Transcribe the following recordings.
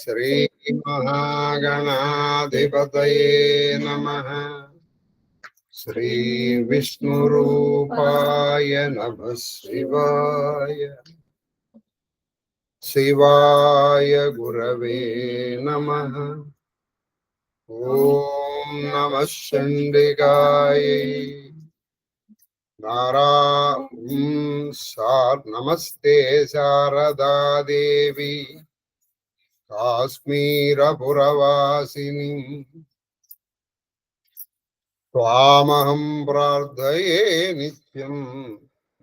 శ్రీ మహాగణాధిపతయే నమః. శ్రీ విష్ణురూపాయ నమః శివాయ. శివాయ గురవే నమః. ఓం నమః చండికాయ. నమస్తే శారదాదేవి కాశ్మీరపురవాసిని. త్వామహం ప్రార్థయే నిత్యం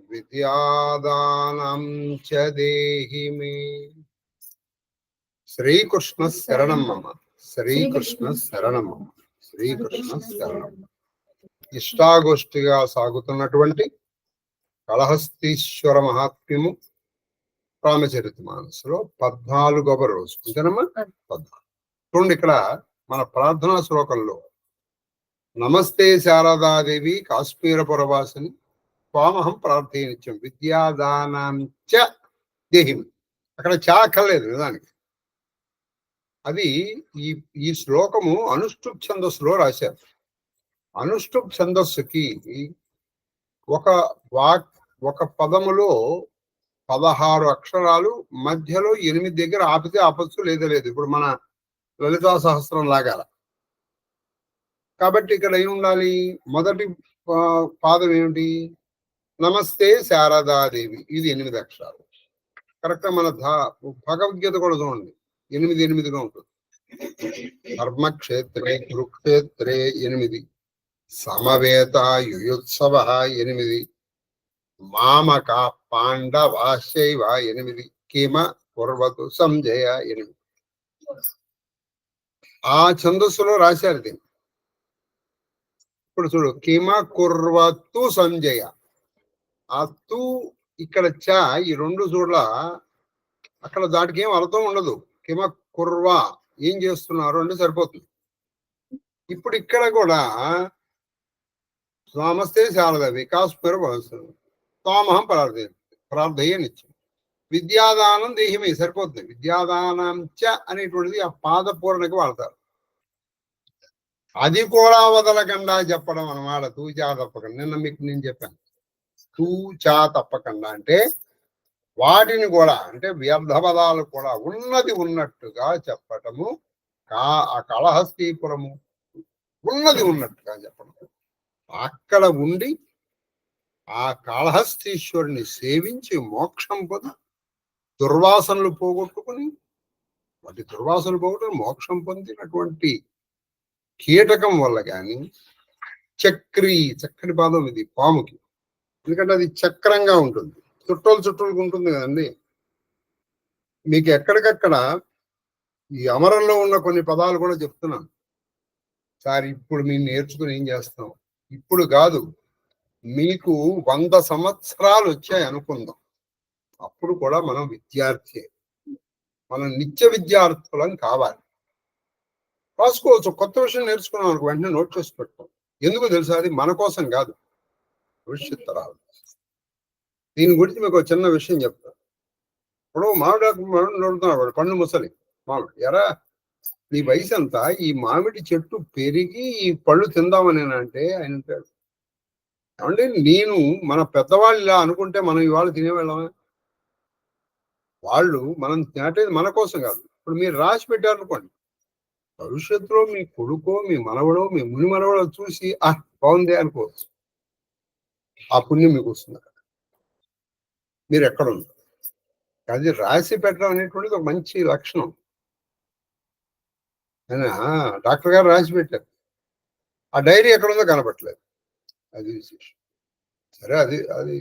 విద్యాదానం చ దేహి మే. శ్రీకృష్ణ శరణం మమ. శ్రీకృష్ణ శరణం మమ. శ్రీకృష్ణ శరణం. ఇష్టాగోష్ఠిగా సాగుతున్నటువంటి కళహస్తీశ్వర మహాత్మ్యము రామచరితమానసులో 14వ రోజు అంతేనమ్మా. 14 చూడండి, ఇక్కడ మన ప్రార్థనా శ్లోకంలో నమస్తే శారదాదేవి కాశ్మీరపురవాసిని త్వామహం ప్రార్థే నిత్యం విద్యాదానాంచ దేహిం. అక్కడ చా అక్కర్లేదు నిజానికి. అది ఈ శ్లోకము అనుష్ఠుప్ ఛందస్సులో రాశారు. అనుష్ఠుప్ ఛందస్సుకి ఒక పదములో 16 అక్షరాలు, మధ్యలో 8 దగ్గర ఆపితే ఆపచ్చు, లేదా లేదు. ఇప్పుడు మన లలితా సహస్రం లాగాల. కాబట్టి ఇక్కడ ఏమి ఉండాలి? మొదటి పాదం ఏమిటి? నమస్తే శారదాదేవి. ఇది 8 అక్షరాలు. కరెక్ట్. మన భగవద్గీత కూడా చూడండి, 8 ఉంటుంది. ధర్మక్షేత్రే కురుక్షేత్రే 8, సమవేత యుయుత్సవ 8, మామక పాండవాశైవ 8, కిమ కుర్వతు సంజయ 8. ఆ ఛందస్సులో రాశారు దీన్ని. ఇప్పుడు చూడు, కిమ కుర్వతు సంజయ. ఆ తు ఇక్కడ చ, ఈ 2 చోట్ల అక్కడ దాటికి ఏం అర్థం ఉండదు. కిమ కుర్వా ఏం చేస్తున్నారు అంటే సరిపోతుంది. ఇప్పుడు ఇక్కడ కూడా నమస్తే శారదాదేవి కాశ్మీరపురవాసిని త్వామహం ప్రార్థయే నిత్యం విద్యాదానం దేహిమే సరిపోతుంది. విద్యాదానం చ అనేటువంటిది ఆ పాదపూరణకి వాడతారు. అది కూడా వదలకుండా చెప్పడం అన్నమాట. తూచా తప్పకుండా. నిన్న మీకు నేను చెప్పాను, తూచా తప్పకుండా అంటే వాటిని కూడా, అంటే వ్యర్థ పదాలు కూడా ఉన్నది ఉన్నట్టుగా చెప్పటము. ఆ కళహస్తీపురము ఉన్నది ఉన్నట్టుగా చెప్పడం. అక్కడ ఉండి ఆ కాళహస్తీశ్వరుని సేవించి మోక్షం పొంది దుర్వాసనలు పోగొట్టుకుని, వాటి దుర్వాసనలు పోగొట్టుకుని మోక్షం పొందినటువంటి కీటకం వల్ల కానీ, చక్కటి పాదం ఇది పాముకి, ఎందుకంటే అది చక్రంగా ఉంటుంది, చుట్టూలుగా ఉంటుంది కదండి. మీకు ఎక్కడికక్కడ ఈ అమరంలో ఉన్న కొన్ని పదాలు కూడా చెప్తున్నాను సార్. ఇప్పుడు మేము నేర్చుకుని ఏం చేస్తాం? ఇప్పుడు కాదు, మీకు 100 సంవత్సరాలు వచ్చాయి అనుకుందాం, అప్పుడు కూడా మనం విద్యార్థి, మనం నిత్య విద్యార్థులం కావాలి. రాసుకోవచ్చు. కొత్త విషయం నేర్చుకున్నాం అనుకో, వెంటనే నోట్ చేసి పెట్టుకోం. ఎందుకు తెలుసా? అది మన కోసం కాదు, భవిష్యత్ తరాలు. దీని గురించి మీకు చిన్న విషయం చెప్తాను. ఇప్పుడు మామిడి నడుతున్నాడు, పండు ముసలి మామిడి. ఎరా నీ వయసు అంతా ఈ మామిడి చెట్టు పెరిగి ఈ పళ్ళు తిందామని అంటే ఆయన అంటాడు, ఏమంటే నేను మన పెద్దవాళ్ళు ఇలా అనుకుంటే మనం ఇవాళ తినేవాళ్ళమే. వాళ్ళు మనం తినేది మన కోసం కాదు. ఇప్పుడు మీరు రాసి పెట్టారనుకోండి, భవిష్యత్తులో మీ కొడుకో మీ మనవడో మీ ముని మనవడో చూసి బాగుంది అనుకోవచ్చు. ఆ పుణ్యం మీకు వస్తుంది. అక్కడ మీరు ఎక్కడ ఉన్నారు అది రాసి పెట్టడం అనేటువంటిది ఒక మంచి లక్షణం. అయినా డాక్టర్ గారు రాసి పెట్టారు, ఆ డైరీ ఎక్కడుందో కనపట్లేదు. అది విశేషం. సరే, అది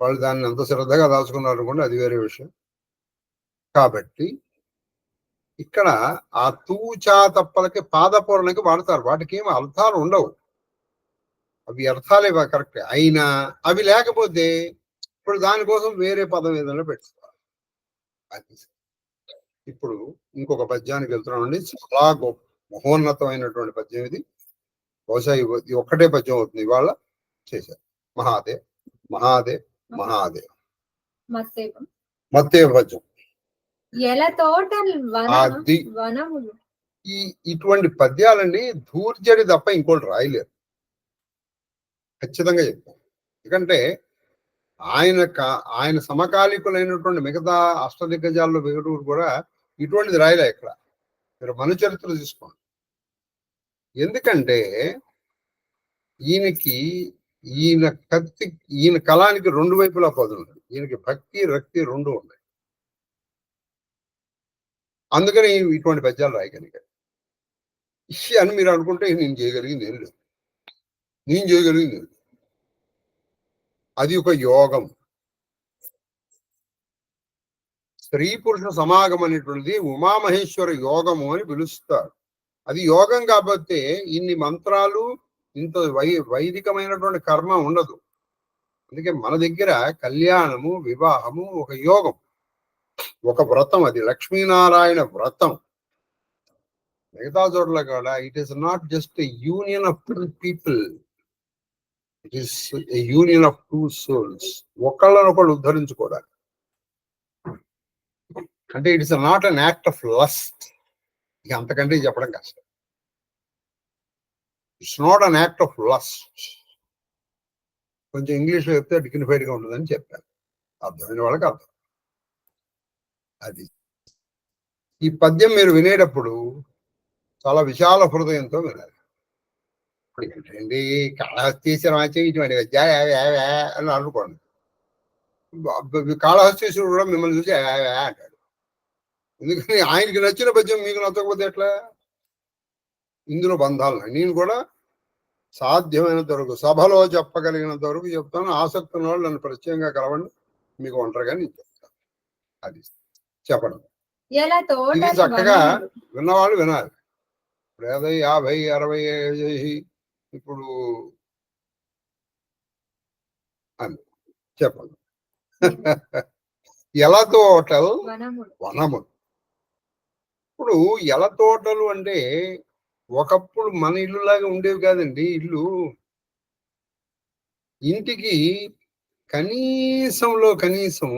వాళ్ళు దాన్ని అంత శ్రద్ధగా దాచుకున్నారు అనుకోండి, అది వేరే విషయం. కాబట్టి ఇక్కడ ఆ తూచా తప్పలకి పాదపూరణకి వాడతారు. వాటికి ఏమి అర్థాలు ఉండవు, అవి అర్థాలే కరెక్ట్. అయినా అవి లేకపోతే ఇప్పుడు దానికోసం వేరే పదం ఏదైనా పెట్టుకోవాలి. అది ఇప్పుడు ఇంకొక పద్యానికి వెళ్తున్నామండి. చాలా గొప్ప మహోన్నతమైనటువంటి పద్యం ఇది. బహుశా ఇది ఒక్కటే పద్యం అవుతుంది ఇవాళ చేశారు. మహాదేవ్ మహాదేవ్ మహాదేవ్ మత్తేవ పద్యం. అది ఇటువంటి పద్యాలండి ధూర్జడి తప్ప ఇంకోటి రాయలేరు, ఖచ్చితంగా చెప్తాను. ఎందుకంటే ఆయన సమకాలీకులైనటువంటి మిగతా అష్టదిగ్గజాల్లో వెగటూరు కూడా ఇటువంటిది రాయలే ఇక్కడ. మీరు మను చరిత్ర తీసుకోండి. ఎందుకంటే ఈయన కళానికి రెండు వైపులా పదులు. ఈయనకి భక్తి రక్తి రెండు ఉన్నాయి. అందుకని ఇటువంటి పద్యాలు రాయగలిగారు అని మీరు అనుకుంటే నేను చేయగలిగింది ఏం లేదు. అది ఒక యోగం. స్త్రీ పురుష సమాగం అనేటువంటిది ఉమామహేశ్వర యోగము అని పిలుస్తారు. అది యోగం కాబట్టి ఇన్ని మంత్రాలు, ఇంత వైదికమైనటువంటి కర్మ ఉండదు. అందుకే మన దగ్గర కళ్యాణము, వివాహము ఒక యోగం, ఒక వ్రతం. అది లక్ష్మీనారాయణ వ్రతం. మిగతా చోట్ల కూడా it is not just a union of two people, it is a union of two souls. ఒకళ్ళనొకళ్ళు ఉద్ధరించుకోవడానికి. అంటే it is not an act of lust. ఇక అంతకంటే చెప్పడం కష్టం. It's not an act of lust. కొంచెం ఇంగ్లీష్లో చెప్తే డిగ్నిఫైడ్గా ఉంటుందని చెప్పాను, అర్థమైన వాళ్ళకి అర్థం. అది ఈ పద్యం మీరు వినేటప్పుడు చాలా విశాల హృదయంతో వినాలి. ఏంటండి కాళహస్తీశ్వరం ఇటువంటి అని అనుకోండి. కాళహస్తీశ్వరుడు కూడా మిమ్మల్ని చూసి అంటాడు. ఎందుకని ఆయనకి నచ్చిన పద్యం మీకు నచ్చకపోతే ఎట్లా? ఇందులో బంధాలు నేను కూడా సాధ్యమైనంత వరకు సభలో చెప్పగలిగినంత వరకు చెప్తాను. ఆసక్తి ఉన్న వాళ్ళు నన్ను ప్రత్యేకంగా కలవండి, మీకు ఒంటరిగా నేను చెప్తాను. అది చెప్పడం. ఇది చక్కగా విన్నవాళ్ళు వినాలి. ఇప్పుడు 50, 60 ఇప్పుడు అని చెప్పండి. ఎల తోటలు వనములు. ఇప్పుడు ఎల తోటలు అంటే ఒకప్పుడు మన ఇల్లులాగా ఉండేవి కాదండి. ఇంటికి కనీసంలో కనీసం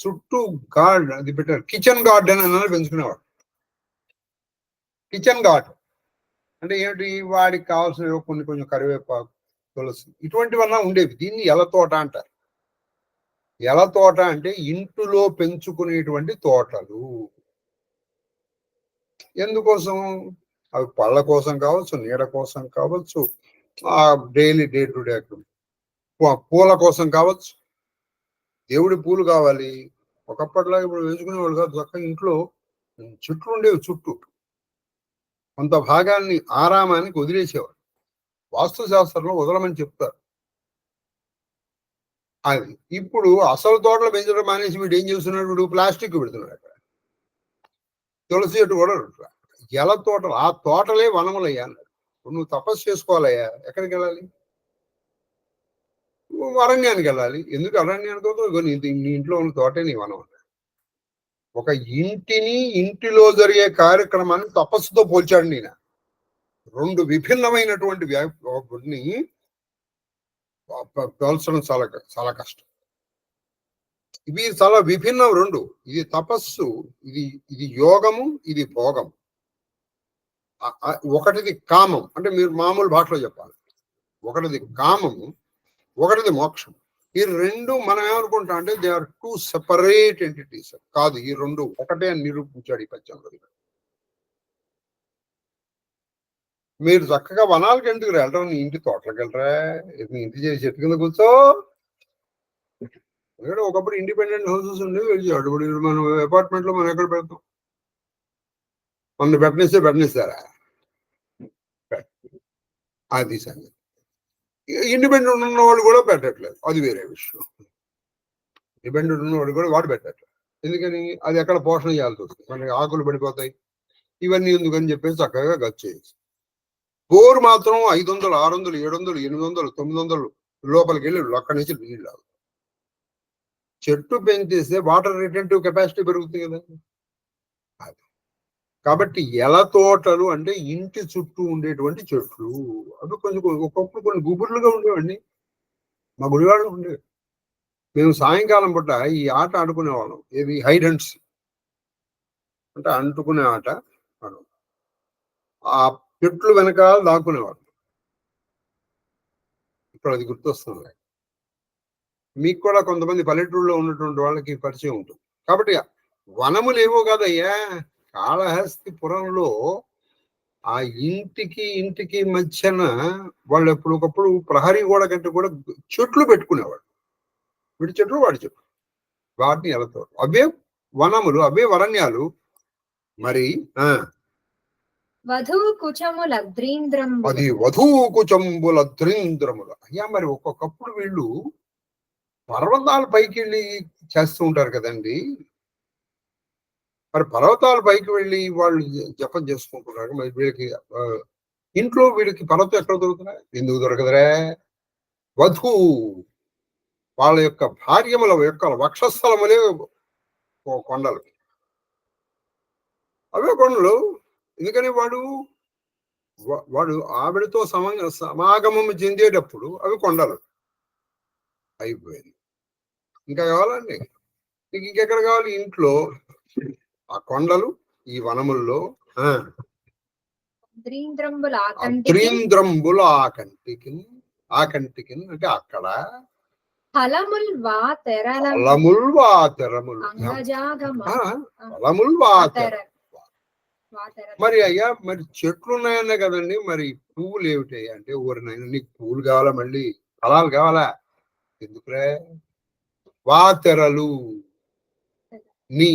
చుట్టూ గార్డెన్ అది పెట్టారు. కిచెన్ గార్డెన్ అన్నది పెంచుకునేవాడు. కిచెన్ గార్డెన్ అంటే ఏమిటి? వాడికి కావాల్సిన కొంచెం కరివేపాకు, తులసి ఇటువంటివన్నా ఉండేవి. దీన్ని ఎల తోట అంటారు. ఎల తోట అంటే ఇంటిలో పెంచుకునేటువంటి తోటలు. ఎందుకోసం? అవి పళ్ళ కోసం కావచ్చు, నీడ కోసం కావచ్చు, డైలీ డే టు డే పూల కోసం కావచ్చు. దేవుడి పూలు కావాలి. ఒకప్పటిలాగా ఇప్పుడు పెంచుకునేవాళ్ళు కాదు. చక్కగా ఇంట్లో చెట్లు ఉండేవి. చుట్టూ కొంత భాగాన్ని ఆరామానికి వదిలేసేవాడు. వాస్తు శాస్త్రంలో వదలమని చెప్తారు. అది ఇప్పుడు అసలు తోటలు పెంచడం మానేసి వీడు ఏం చేస్తున్నాడు? వీడు ప్లాస్టిక్ పెడుతున్నాడు. అక్కడ తులసి చెట్టు కూడా ఎల తోటలు, ఆ తోటలే వనములయ్యా అన్నాడు. నువ్వు తపస్సు చేసుకోవాలయ్యా. ఎక్కడికి వెళ్ళాలి? అరణ్యానికి వెళ్ళాలి. ఎందుకు అరణ్యానికి? నీ ఇంట్లో ఉన్న తోటే నీ వనం. ఒక ఇంటిలో జరిగే కార్యక్రమాన్ని తపస్సుతో పోల్చాడు. నేను రెండు విభిన్నమైనటువంటి పోల్చడం చాలా చాలా కష్టం. ఇవి చాలా విభిన్నం రెండు. ఇది తపస్సు, ఇది యోగము, ఇది భోగం. ఒకటిది కామం, అంటే మీరు మామూలు భాషలో చెప్పాలి. ఒకటిది కామము, ఒకటిది మోక్షం. ఈ రెండు మనం ఏమనుకుంటాం అంటే they are two separate entities. కాదు, ఈ రెండు ఒకటే అని నిరూపించాడు ఈ పద్యంలో. మీరు చక్కగా వనాలకి ఎందుకు వెళ్ళడం? నీ ఇంటి తోటలకు వెళ్ళరా? నీ ఇంటి చేసి చెట్టు కింద కూర్చో. ఒకప్పుడు ఇండిపెండెంట్ హౌసెస్ ఉండేవి, వెళ్ళాడు. ఇప్పుడు మనం అపార్ట్మెంట్ లో మనం ఎక్కడ పెడతాం? మన పెట్టనిస్తారా? అది సంగతి. ఇండిపెండెంట్ ఉన్న వాళ్ళు కూడా పెట్టట్లేదు, అది వేరే విషయం. ఇండిపెండెంట్ ఉన్నవాడు కూడా వాడు పెట్టట్లేదు. ఎందుకని? అది ఎక్కడ పోషణ చేయాల్సి వస్తుంది, మనకి ఆకులు పడిపోతాయి. ఇవన్నీ ఎందుకని చెప్పేసి చక్కగా గచ్చు చేయొచ్చు. బోర్ మాత్రం 500, 600, 700, 800, 900 లోపలికి వెళ్ళి అక్కడి నుంచి నీళ్ళు రావు. చెట్టు పెంచేస్తే వాటర్ రిటెంటివ్ కెపాసిటీ పెరుగుతుంది కదా. అది కాబట్టి ఎల తోటలు అంటే ఇంటి చుట్టూ ఉండేటువంటి చెట్లు. అవి ఒకప్పుడు కొన్ని గుబుర్లుగా ఉండేవండి. మా గుడివాళ్ళు ఉండేవి. మేము సాయంకాలం పూట ఈ ఆట ఆడుకునేవాళ్ళం. ఏది? Hide and seek. అంటే అంటుకునే ఆట. ఆ చెట్లు వెనకాల దాక్కునేవాడు. ఇప్పుడు అది గుర్తొస్తుంది. మీకు కూడా కొంతమంది పల్లెటూరులో ఉన్నటువంటి వాళ్ళకి పరిచయం ఉంటుంది. కాబట్టి వనములు ఏవో కాదయ్యా, కాళహస్తిపురంలో ఆ ఇంటికి మధ్యన వాళ్ళు ఎప్పటికప్పుడు ప్రహరీ గోడ కంటే కూడా చెట్లు పెట్టుకునేవాడు. వీడి చెట్లు వాడి చెట్లు, వాటిని వెళతారు. అవే వనములు, అవే వరణ్యాలు. మరి వధువు కుచముల ద్రీంద్రములు, అది వధువు కుచంబుల ద్రీంద్రములు. అయ్యా మరి ఒక్కొక్కప్పుడు వీళ్ళు పర్వతాల పైకి వెళ్ళి చేస్తూ ఉంటారు కదండి. మరి పర్వతాల పైకి వెళ్ళి వాళ్ళు జపం చేసుకుంటున్నారు. మరి వీళ్ళకి ఇంట్లో వీళ్ళకి పర్వతం ఎక్కడ దొరుకుతున్నాయి? ఎందుకు దొరకదురా? వధువు వాళ్ళ యొక్క భార్యముల యొక్క వక్షస్థలములే కొండలు, అవే కొండలు. ఎందుకని వాడు ఆవిడతో సమాగమం చెందేటప్పుడు అవి కొండలు అయిపోయింది. ఇంకా కావాలండి? నీకు ఇంకెక్కడ కావాలి? ఇంట్లో ఆ కొండలు, ఈ వనముల్లో ద్రీంద్రంబుల ఆకంటికి అంటే అక్కడ ఫలముల్ వా తెరములు. మరి అయ్యా మరి చెట్లు ఉన్నాయన్నా కదండి, మరి పువ్వులు ఏమిటాయి అంటే, ఊరినైనా నీకు పువ్వులు కావాలా, మళ్ళీ ఫలాలు కావాలా? ఎందుకురే? వాతెరలు నీ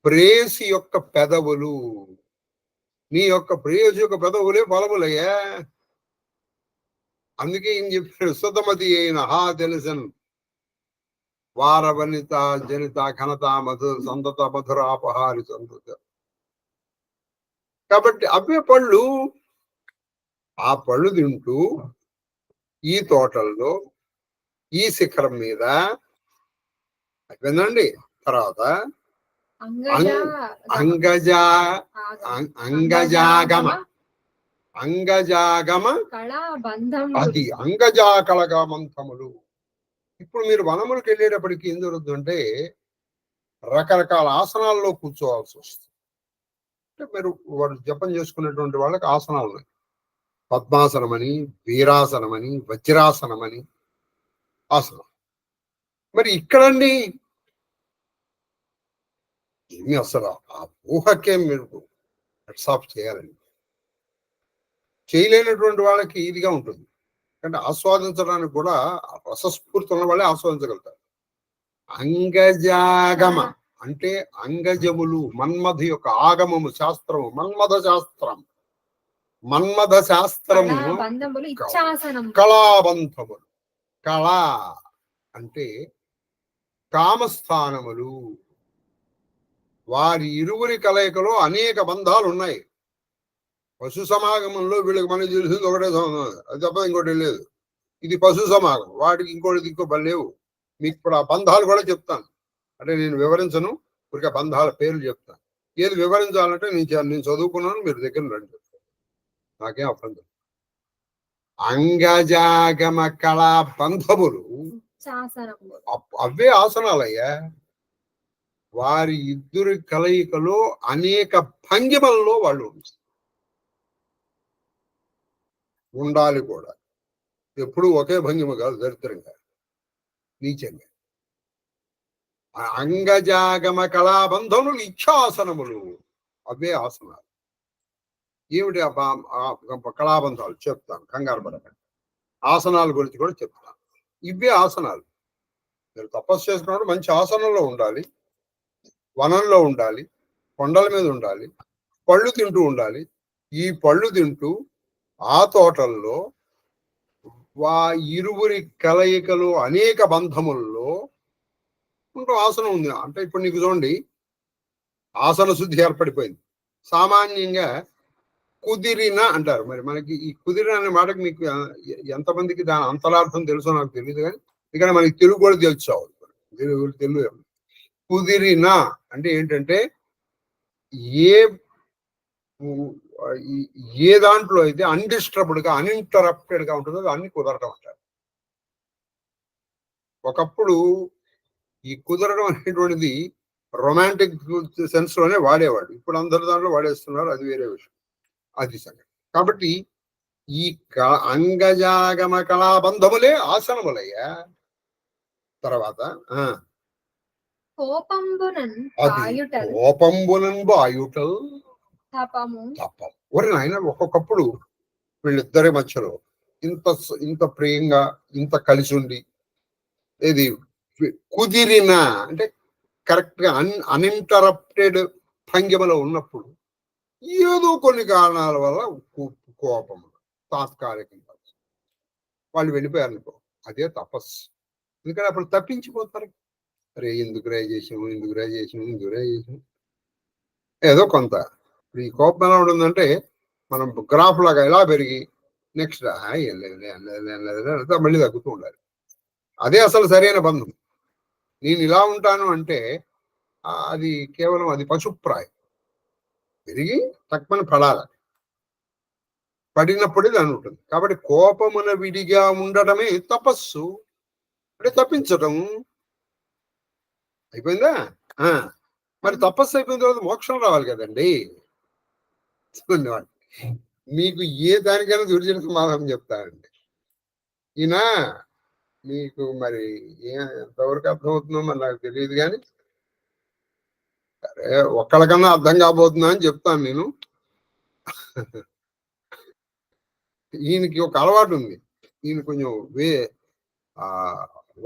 ప్రేయసి యొక్క పెదవులు, నీ యొక్క ప్రేయసి యొక్క పెదవులే ఫలములయ్యా. అందుకే ఏం చెప్పాడు? సుతమతి అయిన తెలుసన్ వార వనిత జనిత ఘనత మధు సంతత మధురాపహారి సంతత. కాబట్టి అవే పళ్ళు, ఆ పళ్ళు తింటూ ఈ తోటల్లో ఈ శిఖరం మీద అయిపోయిందండి. తర్వాత అంగజాగమ అది అంగజాకళగమంతములు. ఇప్పుడు మీరు వనములకు వెళ్ళేటప్పటికి ఏం జరుగుతుందంటే రకరకాల ఆసనాల్లో కూర్చోవాల్సి వస్తుంది. అంటే మీరు వాడు జపం చేసుకునేటువంటి వాళ్ళకి ఆసనాలు ఉన్నాయి. పద్మాసనమని, వీరాసనమని, వజ్రాసనమని ఆసనం. మరి ఇక్కడండి ఏమి అసలు ఆ ఊహకే మీరు హెడ్సాఫ్ చేయాలండి. చేయలేనటువంటి వాళ్ళకి ఇదిగా ఉంటుంది. అంటే ఆస్వాదించడానికి కూడా రసస్ఫూర్తి ఉన్న వాళ్ళే ఆస్వాదించగలుగుతారు. అంగజాగమ అంటే అంగజములు, మన్మథ యొక్క ఆగమము, శాస్త్రము, మన్మథ శాస్త్రము, కళాబంధములు. కళ అంటే కామస్థానములు. వారి ఇరువురి కలయికలో అనేక బంధాలు ఉన్నాయి. పశు సమాగమంలో వీళ్ళకి మనకి తెలిసింది ఒకటే అది తప్ప ఇంకోటి లేదు. ఇది పశు సమాగం, వాటికి ఇంకోటి ఇంకో లేవు. మీకు ఇప్పుడు ఆ బంధాలు కూడా చెప్తాను. అంటే నేను వివరించను, ఊరికే బంధాల పేర్లు చెప్తాను. ఏది వివరించాలంటే నేను చదువుకున్నాను, మీరు దగ్గర రండి, నాకేం అభ్యంతరం. అంగజాగమ కళా బంధములు అవే ఆసనాలయ్యా. వారి ఇద్దరి కలయికలో అనేక భంగిమల్లో వాళ్ళు ఉండాలి కూడా. ఎప్పుడు ఒకే భంగిమ కాదు, దరిద్రంగా, నీచంగా. అంగజాగమ కళాబంధములు ఇచ్ఛాసనములు అవే ఆసనాలు. ఏమిటి కళాబంధాలు చెప్తాను, కంగారు పడకండి. ఆసనాల గురించి కూడా చెప్తాను. ఇవే ఆసనాలు. మీరు తపస్సు చేసుకున్నప్పుడు మంచి ఆసనంలో ఉండాలి, వనంలో ఉండాలి, కొండల మీద ఉండాలి, పళ్ళు తింటూ ఉండాలి. ఈ పళ్ళు తింటూ ఆ తోటల్లో ఇరువురి కలయికలు అనేక బంధముల్లో ఉంటూ ఆసనం ఉంది. అంటే ఇప్పుడు నీకు చూడండి, ఆసన శుద్ధి ఏర్పడిపోయింది. సామాన్యంగా కుదిరిన అంటారు. మరి మనకి ఈ కుదిరిన అనే మాటకి మీకు ఎంతమందికి దాని అంతరార్థం తెలుసో నాకు తెలియదు, కానీ ఇక్కడ మనకి తెలుగు కూడా తెలుసు. తెలుగు కుదిరిన అంటే ఏంటంటే ఏ దాంట్లో అయితే అన్డిస్టర్బ్డ్ గా, అన్ఇంటరప్టెడ్ గా ఉంటుందో దాన్ని కుదరడం అంటారు. ఒకప్పుడు ఈ కుదరడం అనేటువంటిది రొమాంటిక్ సెన్స్ లోనే వాడేవాడు. ఇప్పుడు అందరి దాంట్లో వాడేస్తున్నారు, అది వేరే విషయం. అది సంగతి. కాబట్టి ఈ అంగజాగమ కళాబంధములే ఆసనములయ్యా. తర్వాత కోపంబునన్ అది పాయుటల్ కోపంబునన్ బాయుటల్ తపము తప్పం. ఒరి నాయన, ఒక్కొక్కప్పుడు వీళ్ళిద్దరి మధ్యలో ఇంత ప్రియంగా ఇంత కలిసి ఉండి, ఇది కుదిరిన అంటే కరెక్ట్ గా అన్ఇంటరప్టెడ్ భంగిమలో ఉన్నప్పుడు ఏదో కొన్ని కారణాల వల్ల కోపం తాత్కాలికంగా వాళ్ళు వెళ్ళిపోయారనుకో, అదే తపస్సు. ఎందుకంటే అప్పుడు తప్పించిపోతారు. అరే ఎందుకు రా చేసాము, ఏదో కొంత. ఈ కోపం ఎలా ఉంటుందంటే మనం గ్రాఫ్ లాగా ఎలా పెరిగి నెక్స్ట్ మళ్ళీ తగ్గుతూ ఉండాలి. అదే అసలు సరైన బంధం. నేను ఇలా ఉంటాను అంటే అది కేవలం అది పశుప్రాయం. పెరిగి తక్కువ పడాలి, పడినప్పుడే దాని ఉంటుంది. కాబట్టి కోపమున విడిగా ఉండటమే తపస్సు, అంటే తప్పించటం. అయిపోయిందా? మరి తపస్సు అయిపోయిన తర్వాత మోక్షం రావాలి కదండి. మీకు ఏ దానికైనా దుర్జన సమాధానం చెప్తానండి. ఈయన మీకు మరి ఎంతవరకు అర్థమవుతుందో మరి నాకు తెలియదు, కానీ సరే ఒక్కళ్ళకన్నా అర్థం కాబోతుందా అని చెప్తాను నేను. ఈయనకి ఒక అలవాటు ఉంది. ఈయన కొంచెం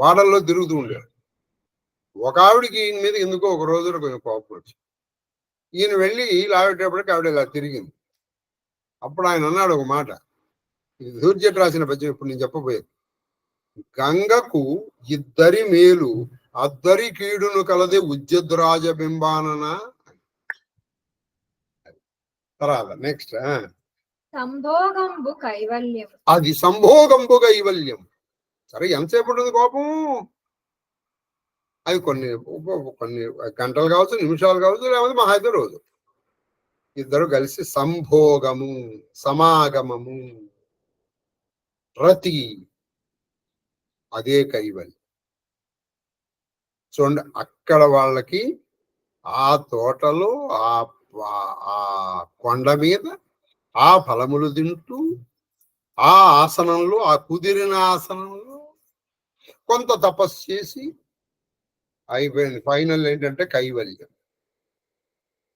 వాడల్లో తిరుగుతూ ఉండేవాడు. ఒక ఆవిడికి ఈయన మీద ఎందుకో ఒక రోజున కొంచెం కోపం వచ్చి ఈయన వెళ్ళి లాగేటప్పటికి ఆవిడ ఇలా తిరిగింది. అప్పుడు ఆయన అన్నాడు ఒక మాట, ఇది దూర్జట్ రాసిన పద్యం, ఇప్పుడు నేను చెప్పబోయేది. గంగకు ఇద్దరి మేలు అద్దరి కీడును కలదే ఉజ్జద్రాజ బింబానన. తర్వాత నెక్స్ట్ సంభోగంబు కైవల్యం. అది సంభోగంబు కైవల్యం. సరే ఎంతసేపు ఉంటుంది కోపం? అది కొన్ని గంటలు కావచ్చు, నిమిషాలు కావచ్చు, లేకపోతే మహా అయితే రోజు. ఇద్దరు కలిసి సంభోగము, సమాగమము, రతి, అదే కైవల్యం. చూడండి, అక్కడ వాళ్ళకి ఆ తోటలో ఆ కొండ మీద ఆ ఫలములు తింటూ ఆ ఆసనంలో, ఆ కుదిరిన ఆసనంలో కొంత తపస్సు చేసి అయిపోయింది. ఫైనల్ ఏంటంటే కైవల్యం.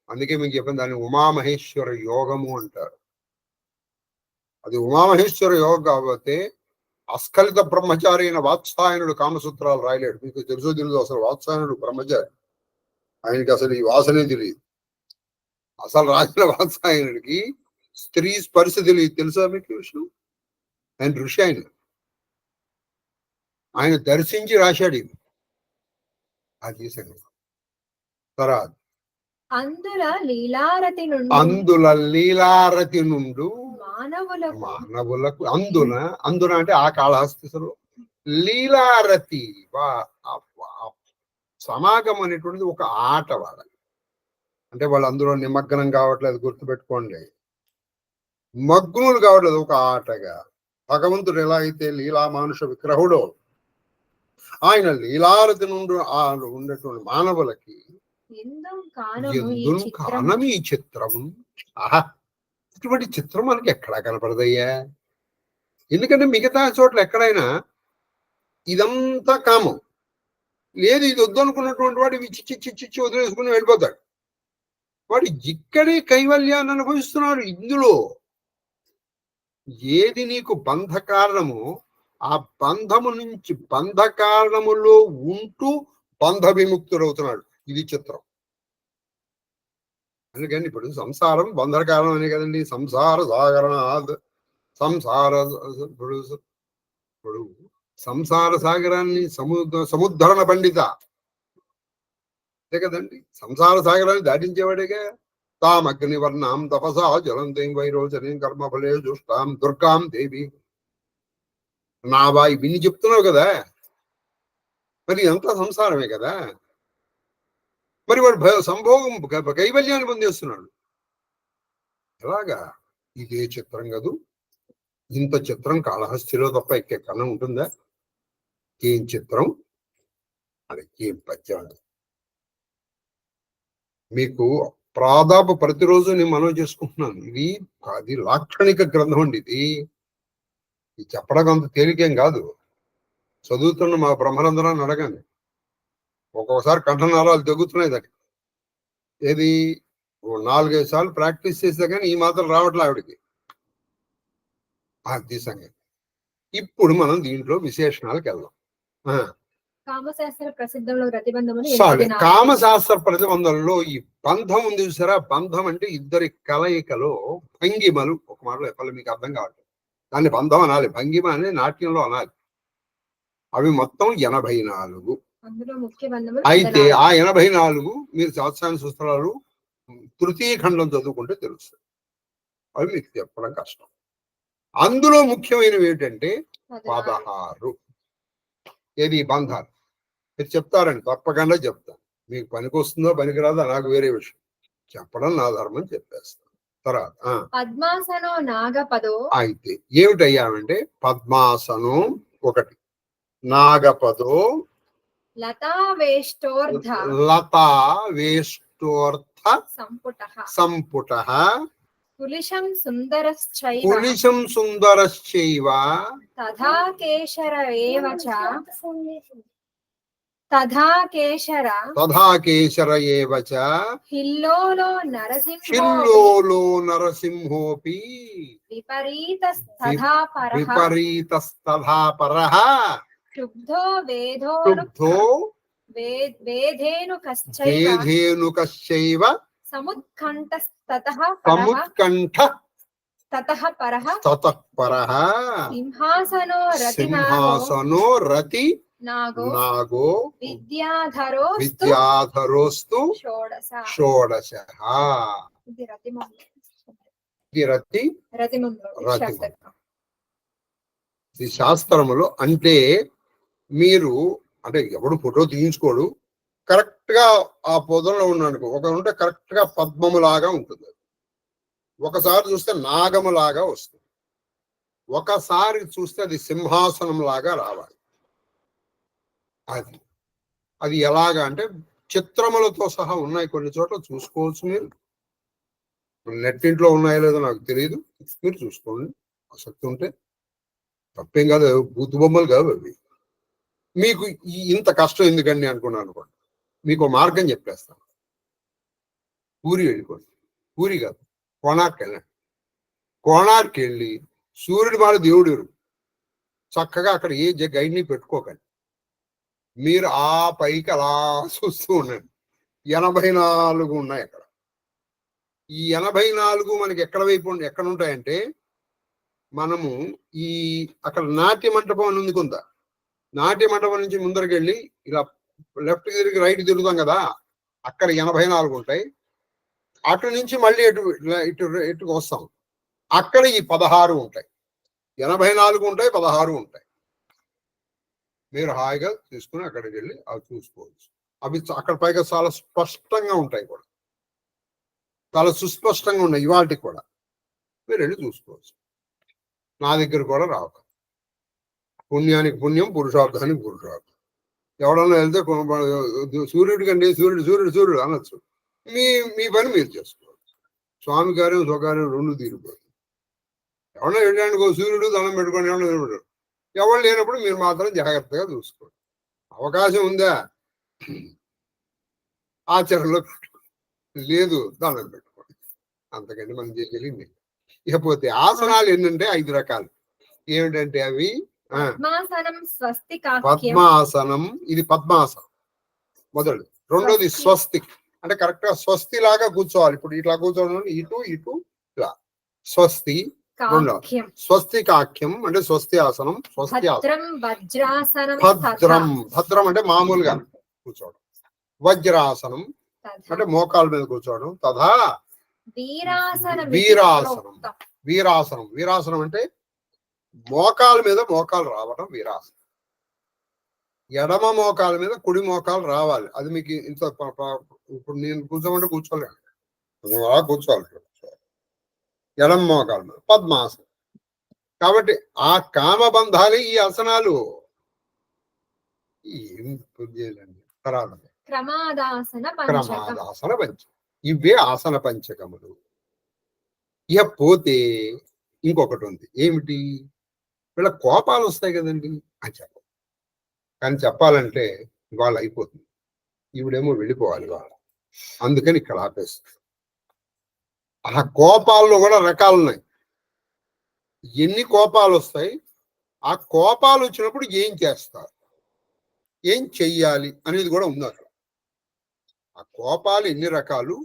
అందుకే మీకు చెప్పిన దాన్ని ఉమామహేశ్వర యోగము అంటారు. అది ఉమామహేశ్వర యోగం కాబట్టి అస్ఖలిత బ్రహ్మచారి అయిన వాత్సాయనుడు కామసూత్రాలు రాయలేడు. మీకు తెలుసో తెలుసు, అసలు వాత్సాయనుడు బ్రహ్మచారి, ఆయనకి అసలు ఈ వాసనే తెలియదు. అసలు రాసిన వాత్సాయనుడికి స్త్రీ స్పర్శ తెలియదు. తెలుసా మీకు విషయం? ఆయన ఋషి. ఆయన దర్శించి రాశాడు ఇది. అది తర్వాత అందుల లీలారతి నుండు మానవులకు అందున అంటే ఆ కాళహస్తిలో లీలారతి సమాగం అనేటువంటిది ఒక ఆట. వాళ్ళకి అంటే వాళ్ళు అందులో నిమగ్నం కావట్లేదు, గుర్తుపెట్టుకోండి. మగ్నులు కావట్లేదు, ఒక ఆటగా. భగవంతుడు ఎలా అయితే లీలా మానుష విగ్రహుడో, ఆయన లీలారతి నుండి ఉండేటువంటి మానవులకి కానమి ఈ చిత్రము. ఆహా, ఇటువంటి చిత్రం మనకి ఎక్కడా కనపడదయ్యా. ఎందుకంటే మిగతా చోట్ల ఎక్కడైనా ఇదంతా కామం లేదు, ఇది వద్దు అనుకున్నటువంటి వాడు చిచ్చి వదిలేసుకుని వెళ్ళిపోతాడు. వాడు ఇక్కడే కైవల్యాన్ని అనుభవిస్తున్నాడు. ఇందులో ఏది నీకు బంధ కారణము, ఆ బంధము నుంచి బంధ కారణములో ఉంటూ బంధ విముక్తుడవుతున్నాడు. ఇది చిత్రం. అందుకని ఇప్పుడు సంసారం బంధ కారణం అనే కదండి. సంసార సాగరనాథ్ ఇప్పుడు సంసార సాగరాన్ని సముద్ధరణ పండిత అంతే కదండి. సంసార సాగరాన్ని దాటించేవాడేగా. తామగ్నివర్ణాం తపసా జలంతం వైరోచనీం కర్మఫలే దుష్టాం దుర్గాం దేవి నావా, ఇవన్నీ చెప్తున్నావు కదా. మరి అంతా సంసారమే కదా. మరి వాడు సంభోగం కైవల్యాన్ని పొందేస్తున్నాడు. ఎలాగా? ఇదే చిత్రం కదూ. ఇంత చిత్రం కాళహస్తిలో తప్ప ఎక్కడైనా ఉంటుందా? ఏం చిత్రం, అది ఏం పద్యం. మీకు ప్రాదాపు ప్రతిరోజు నేను మనవి చేసుకుంటున్నాను. అది లాక్షణిక గ్రంథం అండి. ఇది చెప్పడం అంత తేలికేం కాదు. చదువుతున్న మా బ్రహ్మరంధ్రాన్ని అడగండి. ఒక్కొక్కసారి కంఠనాళాలు తెగుతున్నాయి దానికి. ఏది 4-5 సార్లు ప్రాక్టీస్ చేస్తే కానీ ఈ మాత్రం రావట్లే ఆవిడికి. అది సంగతి. ఇప్పుడు మనం దీంట్లో విశేషణాలకు వెళ్దాం. కామశాస్త్ర ప్రసిద్ధంలో రతిబంధమును సారీ, కామశాస్త్ర ప్రతిబంధంలో ఈ బంధం ఉంది చూసారా? బంధం అంటే ఇద్దరి కలయికలో భంగిమలు. ఒక మాటలో చెప్పాలి, మీకు అర్థం కావట్లేదు. దాన్ని బంధం అనాలి, భంగిమ అనే నాట్యంలో అనాలి. అవి మొత్తం 84. అందులో ముఖ్య బంధములు అయితే ఆ 84 మీరు శాస్త్రాన్ని సూత్రాలు తృతీయ ఖండం చదువుకుంటే తెలుస్తుంది. అవి మీకు చెప్పడం కష్టం. అందులో ముఖ్యమైనవి ఏంటంటే 16. ఏది బంధాలు మీరు చెప్తారండి, తప్పకుండా చెప్తాను. మీకు పనికి వస్తుందో పనికిరాదో నాకు వేరే విషయం. చెప్పడం నా ధర్మం చెప్పేస్తాను. తర్వాత పద్మాసనో నాగపదో. అయితే ఏమిటయ్యామంటే పద్మాసనం ఒకటి, నాగపదో లతావేష్టోర్ధ సంపుట కులిశం సుందరశ్చైవ కులిశం సుందరశ్చైవ తథా కేశర ఏవ చ తథా కేశర ఏవ చ హిల్లోలో నరసింహోపి విపరీతస్తథా పరః క్షుబ్ధో వేధేనుకశ్చైవ సముత్కంఠస్తతః పరః సింహాసనో రతి నాగో విద్యాధరోస్తు షోడశః. ఇది శాస్త్రములో అంటే మీరు అంటే ఎవడు ఫోటో తీయించుకోడు, కరెక్ట్ గా ఆ పొదంలో ఉన్నాడు. ఒక ఉంటే కరెక్ట్ గా పద్మము లాగా ఉంటుంది, ఒకసారి చూస్తే నాగము లాగా వస్తుంది, ఒకసారి చూస్తే అది సింహాసనం లాగా రావాలి. అది ఎలాగా అంటే చిత్రములతో సహా ఉన్నాయి, కొన్ని చోట్ల చూసుకోవచ్చు. మీరు నెట్టింట్లో ఉన్నాయో లేదో నాకు తెలియదు, మీరు చూసుకోండి ఆసక్తి ఉంటే. తప్పేం కాదు, బూతు బొమ్మలు కాదు అవి. మీకు ఇంత కష్టం ఎందుకండి అనుకున్నాను అనుకోండి, మీకు మార్గం చెప్పేస్తాను. పూరి వెళ్ళిపోండి, పూరి కాదు కోణార్క్ వెళ్ళండి. కోణార్క్ వెళ్ళి సూర్యుడి మాల దేవుడు చక్కగా అక్కడ ఏ గైడ్ని పెట్టుకోకండి, మీరు ఆ పైకి అలా చూస్తూ ఉండండి. 84 ఉన్నాయి అక్కడ. ఈ 84 మనకి ఎక్కడ వైపు ఎక్కడ ఉంటాయంటే, మనము ఈ అక్కడ నాట్య మంటపం అని ఉంది కొంత, నాట్య మండపం నుంచి ముందరికి వెళ్ళి ఇలా లెఫ్ట్ తిరిగి రైట్ తిరుగుతాం కదా, అక్కడ 84 ఉంటాయి. అటు నుంచి మళ్ళీ ఇటుకు వస్తాం, అక్కడ ఈ 16 ఉంటాయి. 84 ఉంటాయి, 16 ఉంటాయి. మీరు హాయిగా తీసుకుని అక్కడికి వెళ్ళి అవి చూసుకోవచ్చు. అవి అక్కడ పైగా చాలా స్పష్టంగా ఉంటాయి కూడా, చాలా సుస్పష్టంగా ఉన్నాయి. ఇవాటికి కూడా మీరు వెళ్ళి చూసుకోవచ్చు. నా దగ్గర కూడా రావు. పుణ్యానికి పుణ్యం, పురుషార్థానికి పురుషార్థం. ఎవడన్నా వెళ్తే సూర్యుడి కంటే సూర్యుడు అనొచ్చు. మీ పని మీరు చేసుకోవచ్చు. స్వామి కార్యం స్వకార్యం రెండు తీరిపోతుంది. ఎవరన్నా వెళ్ళడానికి సూర్యుడు దండం పెట్టుకోండి, ఎవరు ఎవరు లేనప్పుడు మీరు మాత్రం జాగ్రత్తగా చూసుకోండి. అవకాశం ఉందా ఆచరణలో లేదు, దండం పెట్టుకోండి. అంతకంటే మనం చేయగలిగింది. ఇకపోతే ఆసనాలు ఏంటంటే 5 రకాలు. ఏమిటంటే అవి పద్మాసనం, ఇది పద్మాసనం మొదలు. రెండోది స్వస్తిక్, అంటే కరెక్ట్ గా స్వస్తి లాగా కూర్చోవాలి. ఇప్పుడు ఇట్లా కూర్చోవాలి, ఇటు ఇట్లా స్వస్తి. రెండోది స్వస్తికాఖ్యం, అంటే స్వస్తి ఆసనం. భద్రం అంటే మామూలుగా కూర్చోవడం. వజ్రాసనం అంటే మోకాల మీద కూర్చోవడం. తథా వీరాసనం అంటే మోకాల మీద మోకాలు రావడం వీరాసనం. ఎడమ మోకాల మీద కుడి మోకాలు రావాలి. అది మీకు ఇంత ఇప్పుడు నేను కూర్చోమంటే కూర్చోలేను, కూర్చోవాలి ఎడమ మోకాల మీద. పద్మాసనం. కాబట్టి ఆ కామబంధాలు ఈ ఆసనాలు ఏం చేయాలండి. క్రమాదాసన పంచం. ఇవే ఆసన పంచకములు. ఇక పోతే ఇంకొకటి ఉంది, ఏమిటి? వీళ్ళ కోపాలు వస్తాయి కదండి అని చెప్పాలి. కానీ చెప్పాలంటే ఇవాళ అయిపోతుంది, ఈవిడేమో వెళ్ళిపోవాలి ఇవాళ, అందుకని ఇక్కడ ఆపేస్తుంది. ఆ కోపాల్లో కూడా రకాలు ఉన్నాయి. ఎన్ని కోపాలు వస్తాయి, ఆ కోపాలు వచ్చినప్పుడు ఏం చేస్తారు, ఏం చెయ్యాలి అనేది కూడా ఉంది అక్కడ. ఆ కోపాలు ఎన్ని రకాలు,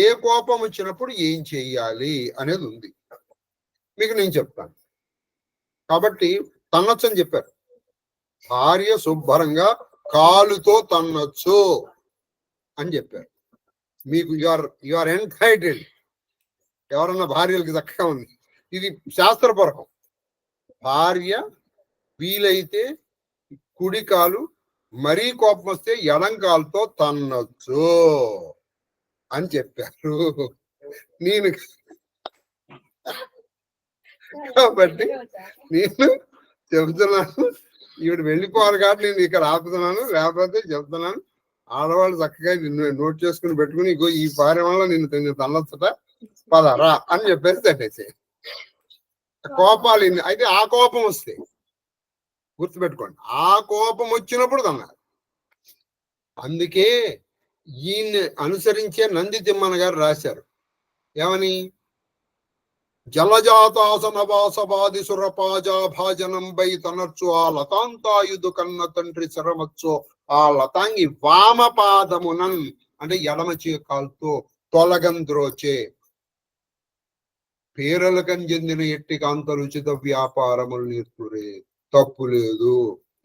ఏ కోపం వచ్చినప్పుడు ఏం చెయ్యాలి అనేది ఉంది. మీకు నేను చెప్తాను. కాబట్టి తన్నొచ్చు అని చెప్పారు. భార్య శుభ్రంగా కాలుతో తన్నొచ్చు అని చెప్పారు. మీకు యు ఆర్ ఎంటైటిల్డ్. ఎవరన్నా భార్యలకు చక్కగా ఉంది, ఇది శాస్త్రపరకం. భార్య వీలైతే కుడి కాలు, మరీ కోపం వస్తే ఎడం కాలుతో తన్నొచ్చు అని చెప్పారు. నేను కాబట్టి నేను చెబుతున్నాను, ఈవిడ వెళ్ళిపోవాలి కాబట్టి నేను ఇక్కడ ఆపుతున్నాను, లేకపోతే చెప్తున్నాను. ఆడవాళ్ళు చక్కగా నిన్ను నోట్ చేసుకుని పెట్టుకుని, ఇగో ఈ భార్య వల్ల నిన్ను తన్నొచ్చట, పదరా అని చెప్పేసి తట్టేసే. కోపాలు ఇన్ని అయితే, ఆ కోపం వస్తే గుర్తుపెట్టుకోండి, ఆ కోపం వచ్చినప్పుడు తన్నారు. అందుకే ఈయన్ని అనుసరించే నంది తిమ్మన గారు రాశారు ఏమని? జలజాతాసన వాసవాది సురపాజా భాజనం బై తనర్చు ఆ లతాంతాయుధు కన్న తండ్రి శరమచ్చు ఆ లతాంగి వామపాదమునన్, అంటే ఎడమ చేకాలతో తొలగంద్రోచే పేరలకం చెందిన ఎట్టి కాంతరుచిత వ్యాపారములు నేర్పురే. తప్పు లేదు,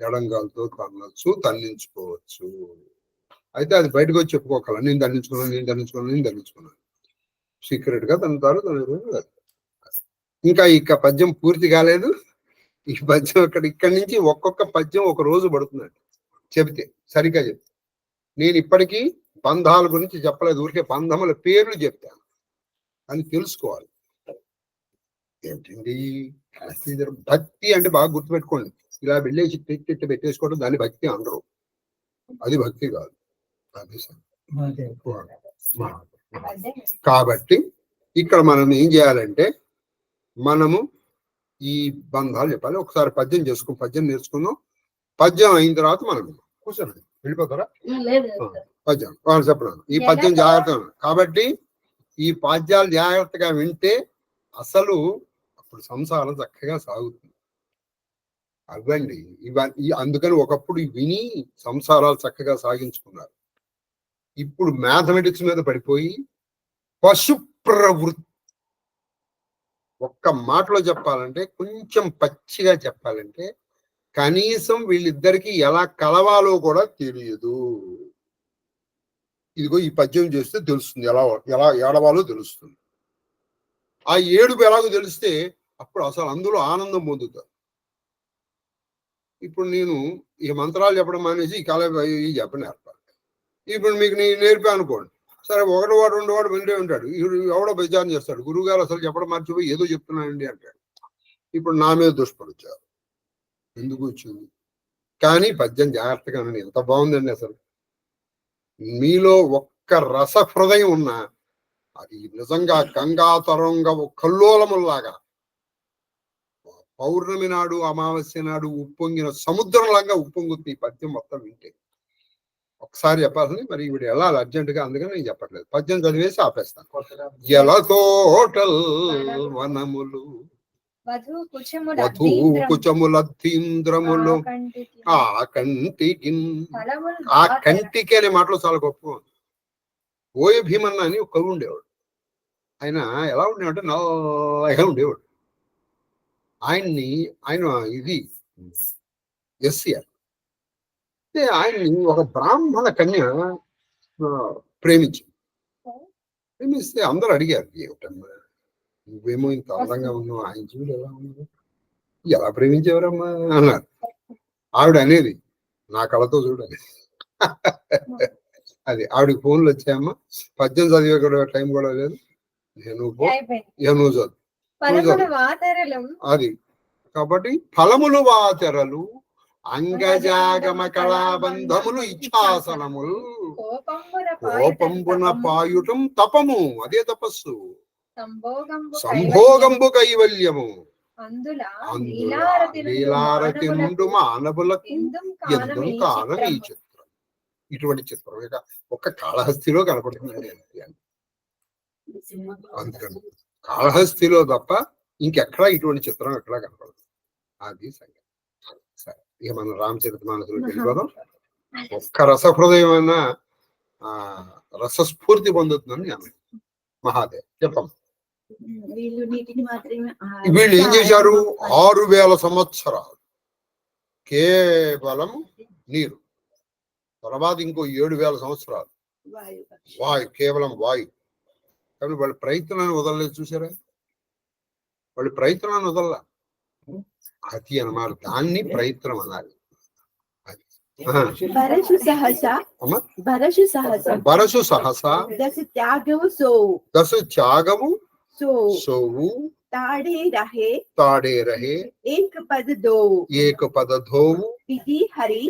ఎడంగాలతో తన్నచ్చు, తన్నించుకోవచ్చు. అయితే అది బయటకు వచ్చి చెప్పుకోగల, నేను దండించుకున్నాను సీక్రెట్ గా తన్నుతారు. ఇంకా పద్యం పూర్తి కాలేదు. ఈ పద్యం ఇక్కడి నుంచి ఒక్కొక్క పద్యం ఒక రోజు పడుతుందండి చెబితే, సరిగ్గా చెప్తే. నేను ఇప్పటికీ బంధాల గురించి చెప్పలేదు, ఊరికే బంధముల పేర్లు చెప్తాను అని తెలుసుకోవాలి. ఏంటండి భక్తి అంటే బాగా గుర్తుపెట్టుకోండి. ఇలా వెళ్ళేసి తిట్టి పెట్టేసుకోవడం దాన్ని భక్తి అనరు. అది భక్తి కాదు. కాబట్టి ఇక్కడ మనం ఏం చేయాలంటే, మనము ఈ బంధాలు చెప్పాలి. ఒకసారి పద్యం పద్యం నేర్చుకుందాం. పద్యం అయిన తర్వాత మనం కూర్చోండి. వెళ్ళిపోతారా? పద్యం వాళ్ళు చెప్పడం, ఈ పద్యం జాగ్రత్తగా. కాబట్టి ఈ పద్యాలు జాగ్రత్తగా వింటే అసలు అప్పుడు సంసారం చక్కగా సాగుతుంది. అవ్వండి ఇవన్నీ. అందుకని ఒకప్పుడు విని సంసారాలు చక్కగా సాగించుకున్నారు. ఇప్పుడు మ్యాథమెటిక్స్ మీద పడిపోయి పశు ప్రవృత్తి. ఒక్క మాటలో చెప్పాలంటే, కొంచెం పచ్చిగా చెప్పాలంటే, కనీసం వీళ్ళిద్దరికీ ఎలా కలవాలో కూడా తెలియదు. ఇదిగో ఈ పద్యం చేస్తే తెలుస్తుంది, ఎలా ఏడవాలో తెలుస్తుంది. ఆ ఏడుపు ఎలాగో తెలిస్తే అప్పుడు అసలు అందులో ఆనందం పొందుతారు. ఇప్పుడు నేను ఈ మంత్రాలు చెప్పడం మానేసి ఈ కాలం చెప్పని నేర్పాలి. ఇప్పుడు మీకు నేను నేర్పా అనుకోండి, సరే ఒకటి వాడు రెండు వాడు వింటే ఉంటాడు, ఎవడో బెజాన్ చేస్తాడు, గురువు గారు అసలు చెప్పడం మర్చిపోయి ఏదో చెప్తున్నానండి అంటాడు. ఇప్పుడు నా మీద దుష్పరిచారు, ఎందుకు వచ్చింది? కానీ పద్యం జాగ్రత్తగా ఎంత బాగుందండి. అసలు మీలో ఒక్క రస హృదయం ఉన్నా అది నిజంగా గంగా తరంగ కల్లోలములాగా పౌర్ణమి నాడు అమావాస్య నాడు ఉప్పొంగిన సముద్రంలాగా ఉప్పొంగుతుంది ఈ పద్యం మొత్తం వింటే. ఒకసారి చెప్పాల్సింది, మరి ఇప్పుడు వెళ్ళాలి అర్జెంటుగా, అందుకని నేను చెప్పట్లేదు. పద్యం చదివేసి ఆపేస్తాను. ఎలతోటల్ వనములు వధూ కుచములీంద్రములు ఆ కంటికి. ఆ కంటికి అనే మాటలు చాలా గొప్ప. ఓయ భీమన్న అని ఒక కవి ఉండేవాడు. ఆయన ఎలా ఉండేవాడు, నల్లగా ఉండేవాడు. ఆయన ఇది ఎస్సీఆర్. ఆయన్ని ఒక బ్రాహ్మణ కన్య ప్రేమిస్తే అందరూ అడిగారు, ఏమిటమ్మా నువ్వేమో ఇంత అందంగా ఉన్నావు, ఆయన చూడు ఎలా ఉన్నావు, ఎలా ప్రేమించేవారమ్మా అన్నారు. ఆవిడ అనేది, నా కళతో చూడాలి. అది ఆవిడకి ఫోన్లు వచ్చాయమ్మా, పద్యం చదివే కూడా టైం కూడా లేదు, నువ్వు చదువు. అది కాబట్టి ఫలములు వాతెరలు అంగజాగమ కళాబంధములు ఇచ్ఛాసనములు కోపంబున పాయుటం తపము, అదే తపస్సు. సంభోగంబు కైవల్యము లీలారతి నుండు మానవులకు ఎందుం కాలం ఈ చిత్రం. ఇటువంటి చిత్రం ఇక ఒక్క కాళహస్తిలో కనపడుతుందండి. అందుకని కాళహస్తిలో తప్ప ఇంకెక్కడా ఇటువంటి చిత్రం ఎక్కడా కనపడదు. అది సంగతి. సరే, ఇక మనం రామచరితమానసులోకి వెళ్ళిపోదాం. ఒక్క రసహృదయమైన రసస్ఫూర్తి పొందుతుందని ఆమె మహాదేవ్ చెప్పమ్మ. వీళ్ళు ఏం చేశారు? 6000 సంవత్సరాలు కేవలం నీరు, తర్వాత ఇంకో 7000 సంవత్సరాలు వాయు, కేవలం వాయు. కానీ వాళ్ళ ప్రయత్నాన్ని వదలలేదు. చూసారా, వాళ్ళ ప్రయత్నాన్ని వదలలా. అది అన్నమాట, దాన్ని ప్రయత్నం అనాలి. బరసు సహస దశ త్యాగము सोऊ ताड़े रहे एक पद धोऊ विधि हरि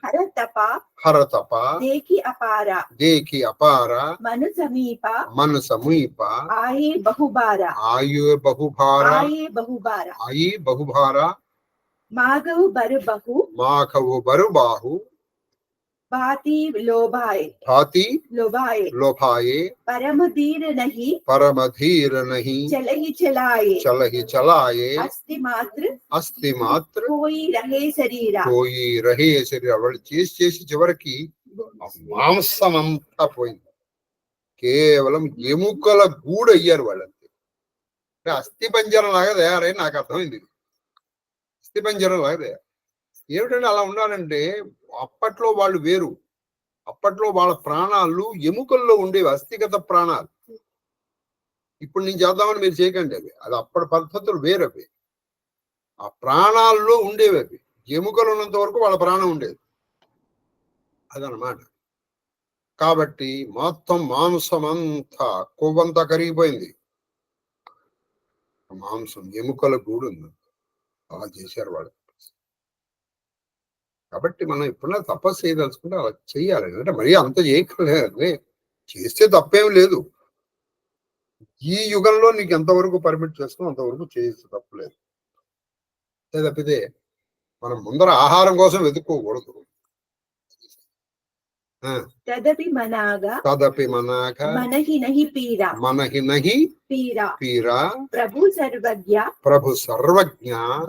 हर तपा देखी अपारा मन समीपा आये बहुबारा माघव बरु बाहु भाती लोभाए परम धीर नहीं चलहि चलाए अस्ति मात्र कोई रहे शरीरा వాళ్ళు చేసి చివరికి మాంసమంతా పోయింది. కేవలం ఎముకల గూడు అయ్యారు వాళ్ళంతే. అస్థి పంజరం లాగా తయారై నాకు అర్థమైంది. అస్థి పంజరం లాగా తయారు. ఏమిటంటే అలా ఉండాలంటే అప్పట్లో వాళ్ళు వేరు. అప్పట్లో వాళ్ళ ప్రాణాలు ఎముకల్లో ఉండేవి, అస్థిగత ప్రాణాలు. ఇప్పుడు నేను చేద్దామని మీరు చేయకండి. అది అప్పటి పద్ధతులు వేరవి. ఆ ప్రాణాల్లో ఉండేవి అవి. ఎముకలు ఉన్నంత వరకు వాళ్ళ ప్రాణం ఉండేది. అదనమాట. కాబట్టి మొత్తం మాంసం అంతా, కొవ్వంతా కరిగిపోయింది. మాంసం ఎముకల గూడు ఉంది. అలా చేశారు వాళ్ళు. కాబట్టి మనం ఎప్పుడన్నా తపస్సు చేయదలుచుకుంటే అలా చెయ్యాలి. అంటే మరీ అంత చేయక్కర్లేదు, చేస్తే తప్పేం లేదు. ఈ యుగంలో నీకు ఎంతవరకు పర్మిట్ చేస్తాం అంతవరకు చేయొచ్చు, తప్పలేదు. తప్పితే మనం ముందర ఆహారం కోసం వెతుక్కోకూడదు. तदपि मनागा मनहि नहीं पीरा प्रभु सर्वज्ञ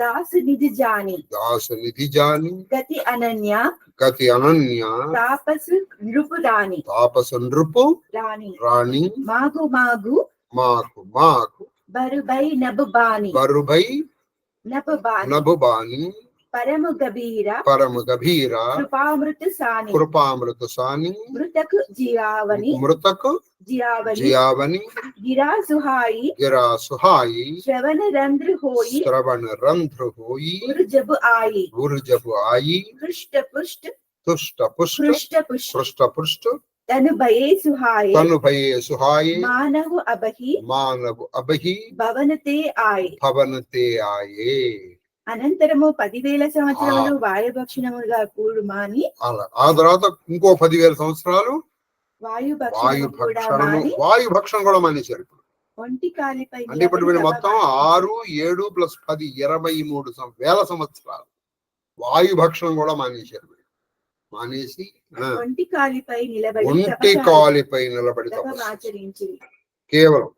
दास निधि जानी गति अनन्या तापस नृप रानी मागु बरुबै नबबानी परम गभीरा कृपामृत सानी मृतक जियावनी गिरा सुहाई श्रवण रंध्र होई गुरु जब आई हृष्ट पुष्ट तनु भये सुहाए मानव अबहि भवनते आए అనంతరము 10,000 సంవత్సరాలు వాయుభక్షణముగా కూడు మాని, ఆ తర్వాత ఇంకో 10,000 సంవత్సరాలు వాయుభక్షణం కూడా మానేశారు. ఒంటి కాలిపై అంటే ఇప్పుడు వీళ్ళు మొత్తం 6, 7 + 10 23,000 సంవత్సరాలు వాయుభక్షణం కూడా మానేశారు. మానేసి ఒంటి కాలిపై నిలబడి ఆచరించి, కేవలం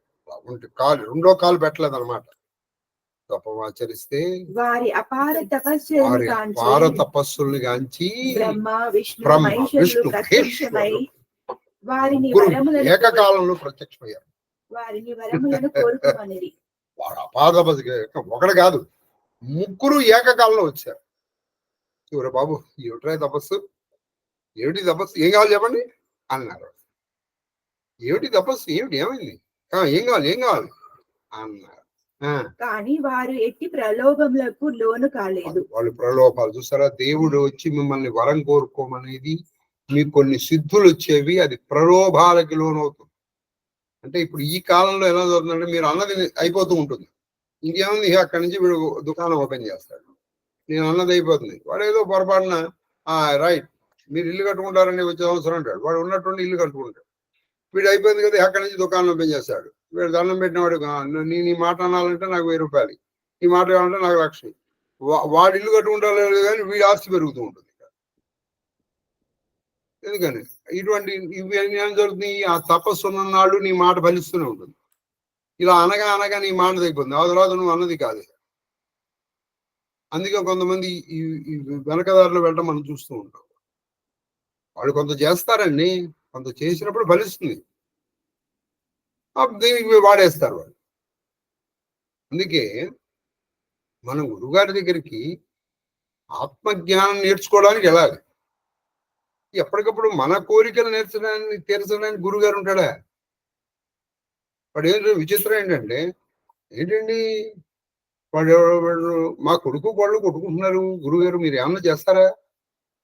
ఒంటి కాలు, రెండో కాలు పెట్టలేదు అనమాట. తపమాచరిస్తే వారి అపార తపస్సుల్ని గాంచి బ్రహ్మ విష్ణు ప్రత్యక్షమై వారిని ఏకకాలంలో ప్రత్యక్షమయ్యారు. వారిని వరములను కోరుకోమనిది. వారు అపార తపస్సు, ఒకటి కాదు, 3 ఏకకాలంలో వచ్చారు. చూడు బాబు, ఏమిట్రా తపస్సు, ఏమిటి తపస్సు, ఏం కావాలి చెప్పండి అన్నారు. ఏమిటి తపస్సు, ఏమైంది, ఏం కావాలి అన్నారు. కానీ వారు ఎట్టి ప్రలోభములకు లోను కాలేదు. వాళ్ళు ప్రలోభాలు చూసారా, దేవుడు వచ్చి మిమ్మల్ని వరం కోరుకోమనేది, మీకు కొన్ని సిద్ధులు వచ్చేవి, అది ప్రలోభాలకి లోనవుతుంది. అంటే ఇప్పుడు ఈ కాలంలో ఎలా జరుగుతుందంటే, మీరు అన్నది అయిపోతూ ఉంటుంది, ఇంకేముంది అక్కడి నుంచి వీడు దుకాణం ఓపెన్ చేస్తాడు, నేను అన్నది అయిపోతుంది. వాడు ఏదో పొరపాటున రైట్ మీరు ఇల్లు కట్టుకుంటారని వచ్చే అవసరం అంటాడు. వాడు ఉన్నట్టుండి ఇల్లు కట్టుకుంటాడు. వీడు అయిపోయింది కదా అక్కడి నుంచి దుకాణం పెంచేస్తాడు. వీడు దండం పెట్టిన వాడు నీ మాట అనాలంటే నాకు 1000 రూపాయలు, నీ మాట కావాలంటే నాకు 1,00,000. వాడు ఇల్లు కట్టుకుంటారు కానీ వీడి ఆస్తి పెరుగుతూ ఉంటుంది. ఎందుకని ఇటువంటి ఇవి ఏం జరుగుతుంది? ఆ తపస్సు ఉన్ననాడు నీ మాట ఫలిస్తూనే ఉంటుంది. ఇలా అనగా అనగా నీ మాట తగ్గిపోతుంది. ఆ తర్వాత నువ్వు అన్నది కాదు. అందుకే కొంతమంది ఈ వెనకదారిలో వెళ్ళడం మనం చూస్తూ ఉంటాం. వాళ్ళు కొంత చేస్తారండి, కొంత చేసినప్పుడు ఫలిస్తుంది, దీనికి వాడేస్తారు వాళ్ళు. అందుకే మనం గురుగారి దగ్గరికి ఆత్మజ్ఞానం నేర్చుకోవడానికి వెళ్ళాలి. ఎప్పటికప్పుడు మన కోరికలు తీర్చడానికి గురుగారు ఉంటాడా? వాడు ఏంటంటే విచిత్రం ఏంటండి వాడు మా కొడుకు వాళ్ళు కొట్టుకుంటున్నారు, గురుగారు మీరు ఏమన్నా చేస్తారా?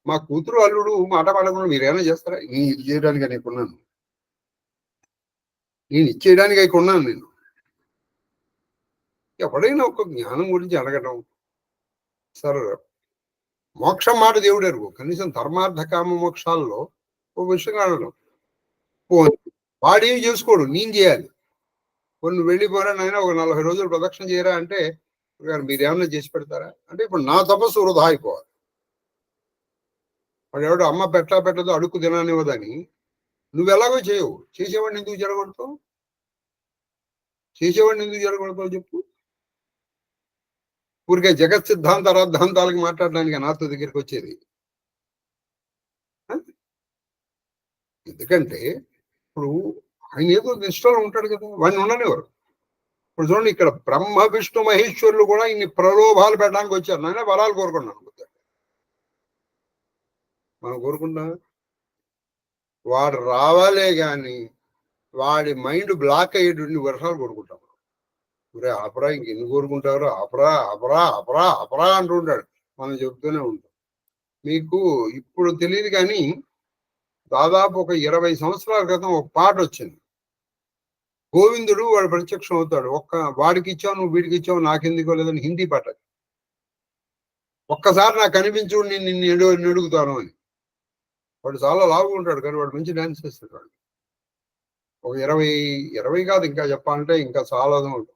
మా కూతురు అల్లుడు మాట పడకుండా మీరు ఏమైనా చేస్తారా? నేను ఇది చేయడానికి అనేకున్నాను, నేను ఇచ్చేయడానికి అయికున్నాను. నేను ఎవడైనా ఒక జ్ఞానం గురించి అడగడం సరే. మోక్షం మాట దేవుడు ఎరుగు, కనీసం ధర్మార్థ కామ మోక్షాల్లో ఒక విషయం అడగడం. వాడేం చేసుకోడు, నేను చేయాలి. కొన్ని వెళ్ళిపోరా నాయన ఒక 40 రోజులు ప్రదక్షిణ చేయరా అంటే మీరు ఏమన్నా చేసి పెడతారా అంటే ఇప్పుడు నా తపస్సు వృధా అయిపోవాలి. వాడు ఎవడు అమ్మ పెట్టదో అడుక్కు తిననివ్వదని నువ్వు ఎలాగో చేయవు. చేసేవాడిని ఎందుకు జరగొడతావు? చెప్పు. ఊరికే జగత్ సిద్ధాంత రాద్ధాంతాలకి మాట్లాడడానికి నాతో దగ్గరికి వచ్చేది. ఎందుకంటే ఇప్పుడు ఆయన ఏదో నిష్ఠలో ఉంటాడు కదా, వాడిని ఉండనివారు. ఇప్పుడు చూడండి, ఇక్కడ బ్రహ్మ విష్ణు మహేశ్వరులు కూడా ఇన్ని ప్రలోభాలు పెట్టడానికి వచ్చారు. నాయన వరాలు కోరుకున్నాను, మనం కోరుకుంటాం. వాడు రావాలే గాని వాడి మైండ్ బ్లాక్ అయ్యేటువంటి వర్షాలు కోరుకుంటాం. ఒరే ఆపరా, ఇంకెన్ని కోరుకుంటారు, ఆపరా అంటూ ఉంటాడు. మనం చెబుతూనే ఉంటాం. మీకు ఇప్పుడు తెలియదు కానీ దాదాపు ఒక 20 సంవత్సరాల క్రితం ఒక పాట వచ్చింది. గోవిందుడు వాడు ప్రత్యక్షం అవుతాడు. వాడికి ఇచ్చావు నువ్వు, వీడికి ఇచ్చావు నాకెందుకో లేదని హిందీ పాట. ఒక్కసారి నాకు కనిపించు, నిన్ను అడుగుతాను అని. వాడు చాలా లావుగా ఉంటాడు కానీ వాడు మంచి డాన్స్ చేస్తాడు. వాడు ఒక 20 కాదు, ఇంకా చెప్పాలంటే ఇంకా చాలా ఉంటుంది.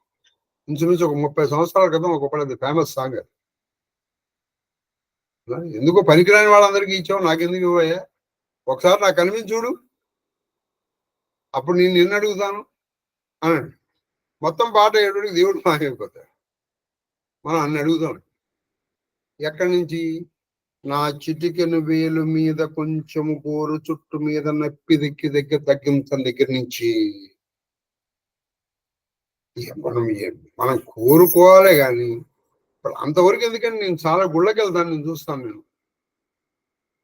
ఇంచుమించు ఒక 30 సంవత్సరాల క్రితం ఒకటి ఫేమస్ సాంగ్ అది. ఎందుకో పనికిరాని వాళ్ళందరికీ ఇచ్చావు, నాకెందుకు ఇవ్వయ్యా, ఒకసారి నాకు కనిపించుడు, అప్పుడు నిన్ను అడుగుతాను అనండి. మొత్తం పాట ఏడుడికి దేవుడు మాయమైపోతాడు. మనం అన్ని అడుగుతాం. ఎక్కడి నుంచి? నా చిటికెను వేలు మీద కొంచెము కోరు చుట్టు మీద నప్పి దగ్గర తగ్గించడం దగ్గర నుంచి మనం కోరుకోవాలి కానీ అంతవరకు ఎందుకని నేను చాలా గుళ్ళకి వెళ్తాను, నేను చూస్తాను. నేను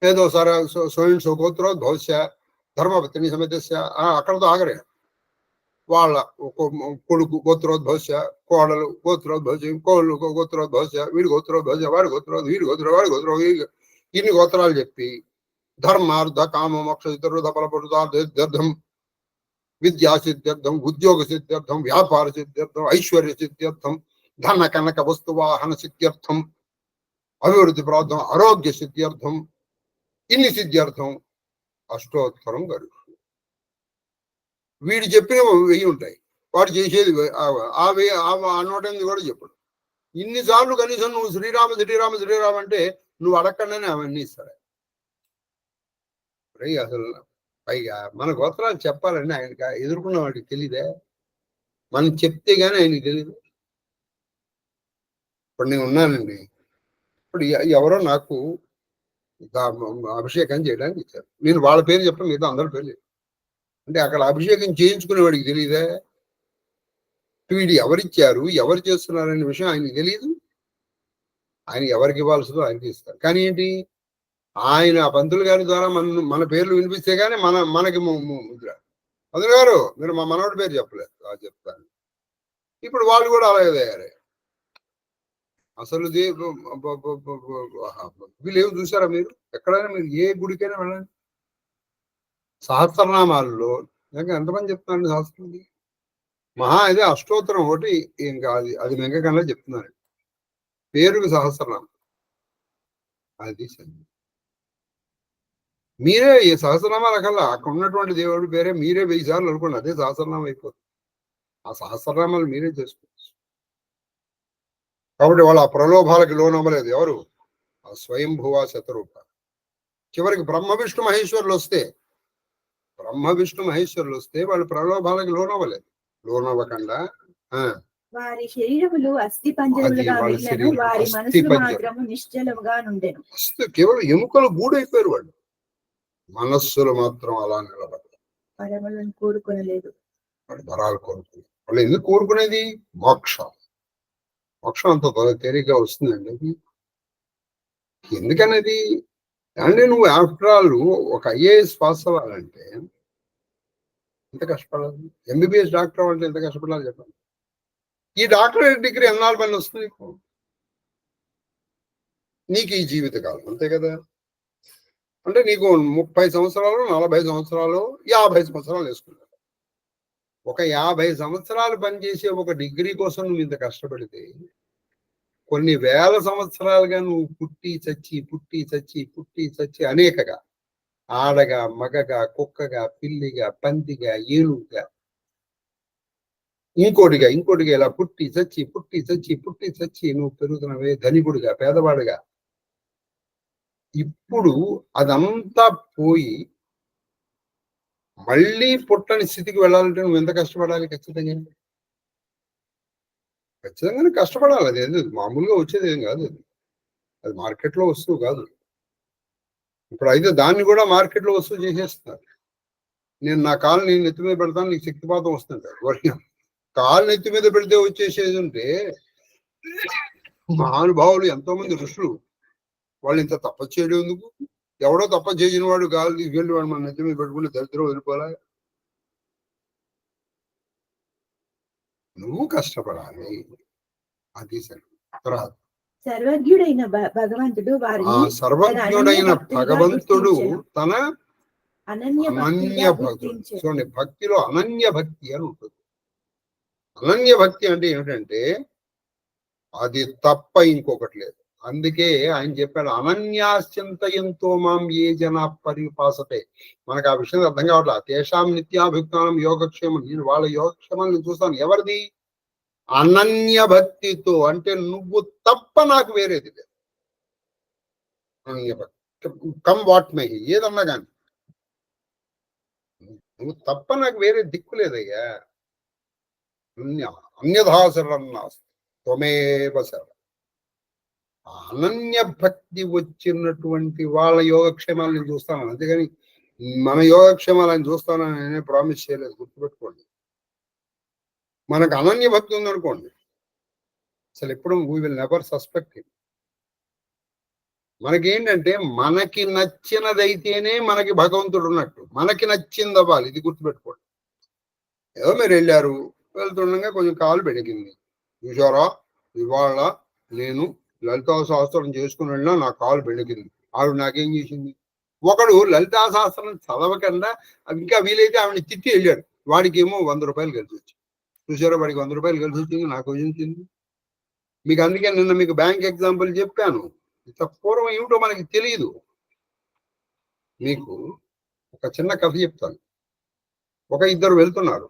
ఏదో సరే స్వయం గోత్రో భవిష్య ధర్మపత్ని సమేతస్య అక్కడతో ఆగరే. వాళ్ళ కొడుకు గోత్రోద్భవిష్య, కోడలు గోత్రోద్భవిష్య, కోళ్ళు గోత్రోద్భవిష్య, వీడి గోత్రోద్భవిష్య, వాడి గోత్రోద్భ, వీడి గోత్ర, వాడి గోత్ర, ఇన్ని గోత్రాలు చెప్పి ధర్మార్థ కామ మోక్ష చతుర్విధ ఫలపురుషార్థం, విద్యా సిద్ధ్యర్థం, ఉద్యోగ సిద్ధ్యర్థం, వ్యాపార సిద్ధ్యర్థం, ఐశ్వర్య సిద్ధ్యర్థం, ధన కనక వస్తు వాహన సిద్ధ్యర్థం, అభివృద్ధి ప్రార్థం, ఆరోగ్య సిద్ధ్యర్థం, ఇన్ని సిద్ధ్యర్థం అష్టోత్తరం గరు. వీడు చెప్పిన 1000 ఉంటాయి, వాడు చేసేది 108 కూడా చెప్పడు. ఇన్నిసార్లు కనీసం నువ్వు శ్రీరామ అంటే నువ్వు అడగకుండానే అవన్నీ ఇస్తాడు. అసలు పైగా మన గోత్రాలు చెప్పాలండి ఆయనకి ఎదుర్కొన్న వాడికి తెలియదే, మనం చెప్తే గానీ ఆయనకి తెలియదు. ఇప్పుడు నేను ఉన్నానండి, ఇప్పుడు ఎవరో నాకు అభిషేకం చేయడానికి ఇచ్చారు, నేను వాళ్ళ పేరు చెప్పడం లేదా అందరి పేరు లేదు అంటే అక్కడ అభిషేకం చేయించుకునే వాడికి తెలియదే, వీడు ఎవరిచ్చారు ఎవరు చేస్తున్నారు అనే విషయం ఆయనకి తెలియదు. ఆయన ఎవరికి ఇవ్వాల్సిందో ఆయనకి ఇస్తారు. కానీ ఏంటి, ఆయన పంతులు గారి ద్వారా మన పేర్లు వినిపిస్తే గానీ మనకి ముద్ర. పంతులు గారు మీరు మా మనవడి పేరు చెప్పలేదు, చెప్తాను. ఇప్పుడు వాళ్ళు కూడా అలాగే తయారయ్యారు. అసలు వీళ్ళు ఏమి చూసారా మీరు? ఎక్కడైనా మీరు ఏ గుడికైనా వెళ్ళండి, సహస్రనామాల్లో ఇంకా ఎంతమంది చెప్తున్నారండి సహస్రం? ఇదే అష్టోత్తరం ఒకటి ఇంకా అది మెంగకన్నా చెప్తున్నారు, పేరుకి సహస్రనామం. అది సంగతి. మీరే ఈ సహస్రనామాల కల్లా అక్కడ ఉన్నటువంటి దేవుడి పేరే మీరే 1000 సార్లు అనుకోండి, అదే సహస్రనామం అయిపోతుంది. ఆ సహస్రనామాలు మీరే చేసుకోవచ్చు. కాబట్టి వాళ్ళు ఆ ప్రలోభాలకు లోనవ్వలేదు. ఎవరు? ఆ స్వయంభువ శతరూప. చివరికి బ్రహ్మ విష్ణు మహేశ్వరులు వస్తే వాళ్ళు ప్రలోభాలకు లోనవ్వలేదు. లోనవ్వకుండా వారి శరీరములు అస్థి పంజరములుగా వాళ్ళ మిగిలిన శరీరం వారి అస్థి మనసులు పంజరం. మాత్రము నిశ్చలముగా నుండెను. కేవలం ఎముకలు గూడైపోయారు వాళ్ళు. మనస్సులు మాత్రం అలా నిలబడ్డారు. పరములను కోరుకొనలేదు. వాళ్ళు వరాలు కోరుకున్నారు. వాళ్ళు ఎందుకు కోరుకునేది? మోక్షం అంత తేలిగ్గా వస్తుందండి అది. ఎందుకనేది అంటే నువ్వు ఆఫ్టర్ ఆల్ ఒక IAS పాస్ అవ్వాలంటే ఎంత కష్టపడాలి? MBBS డాక్టర్ అవ్వాలంటే ఎంత కష్టపడాలి చెప్పండి. ఈ డాక్టరేట్ డిగ్రీ ఎన్నాళ్ళ పని వస్తుంది నీకు ఈ జీవితకాలం, అంతే కదా. అంటే నీకు 30 సంవత్సరాలు, 40 సంవత్సరాలు, 50 సంవత్సరాలు వేసుకున్నావు. ఒక 50 సంవత్సరాలు పనిచేసే ఒక డిగ్రీ కోసం నువ్వు ఇంత కష్టపడితే కొన్ని వేల సంవత్సరాలుగా నువ్వు పుట్టి చచ్చి అనేకగా, ఆడగా, మగగా, కుక్కగా, పిల్లిగా, పందిగా, ఏనుగుగా, ఇంకోటిగా ఇలా పుట్టి చచ్చి నువ్వు పెరుగుతున్నవే. ధనికుడిగా, పేదవాడిగా. ఇప్పుడు అదంతా పోయి మళ్ళీ పుట్టని స్థితికి వెళ్ళాలంటే నువ్వు ఎంత కష్టపడాలి? ఖచ్చితంగానే కష్టపడాలి. అది ఎందుకు మామూలుగా వచ్చేది ఏం కాదు. అది మార్కెట్లో వస్తువు కాదు. ఇప్పుడు అయితే దాన్ని కూడా మార్కెట్లో వస్తువు చేసేస్తున్నారు. నేను నా కాలు నేను నెత్తి మీద పెడతాను, నీకు శక్తిపాతం వస్తుంటారు. కాలు నెత్తి మీద పెడితే వచ్చేసేది ఉంటే మహానుభావులు ఎంతో మంది ఋషులు వాళ్ళు ఇంత తపస్సు చేయడం ఎందుకు? ఎవడో తపస్సు చేసిన వాడు కాలు తీసుకెళ్ళి వాడు మన నెత్తి మీద పెట్టుకుని దరిద్రం వెళ్ళిపోలే. నువ్వు కష్టపడాలి. అది సరే. తర్వాత సర్వజ్ఞుడైన భగవంతుడు సర్వజ్ఞుడైన భగవంతుడు తన అనన్య భక్తుడు. చూడండి, భక్తిలో అనన్య భక్తి అని ఉంటుంది. అనన్య భక్తి అంటే ఏమిటంటే అది తప్ప ఇంకొకటి లేదు. అందుకే ఆయన చెప్పాడు, అనన్యాశ్చింతయంతో మాం ఏ జన పరిపాసతే. మనకు ఆ విషయం అర్థం కావట్లేదు. తేషాం నిత్యాభిజ్ఞానం యోగక్షేమం. నేను వాళ్ళ యోగక్షేమాన్ని చూస్తాను. ఎవరిది? అనన్య భక్తితో. అంటే నువ్వు తప్ప నాకు వేరేది లేదు. అనన్య భక్తి కమ్ వాట్ మే, ఏదన్నా కానీ నువ్వు తప్ప నాకు వేరే దిక్కు లేదయ్యా. అన్యథా శరణం నాస్తి త్వమేవ శరణం. అనన్య భక్తి వచ్చినటువంటి వాళ్ళ యోగక్షేమాలు నేను చూస్తాను. అంతేగాని మన యోగక్షేమాలు ఆయన చూస్తానని నేనే ప్రామిస్ చేయలేదు. గుర్తుపెట్టుకోండి. మనకు అనన్య భక్తి ఉందనుకోండి, అసలు ఎప్పుడు we will never suspect it. మనకేంటంటే మనకి నచ్చినదైతేనే మనకి భగవంతుడు ఉన్నట్టు. మనకి నచ్చింది అవ్వాలి, ఇది గుర్తుపెట్టుకోండి. ఏదో మీరు వెళ్ళారు, వెళ్తుండగా కొంచెం కాలు బెడికింది. చూసారా, ఇవాళ నేను లలితా శాస్త్రం చేసుకుని వెళ్ళినా నా కాలు బెడికింది. ఆవిడ నాకేం చేసింది? ఒకడు లలితా శాస్త్రం చదవకుండా ఇంకా వీలైతే ఆవిడని తిట్టి వెళ్ళాడు. వాడికి ఏమో 100 రూపాయలు కలిసి వచ్చింది. చూసారా, వాడికి 100 రూపాయలు కలిసి వచ్చింది, నాకు వచ్చింది. మీకు అందుకే నిన్న మీకు బ్యాంక్ ఎగ్జాంపుల్ చెప్పాను. ఇంత పూర్వం ఏమిటో మనకి తెలియదు. మీకు ఒక చిన్న కథ చెప్తాను. ఒక ఇద్దరు వెళ్తున్నారు.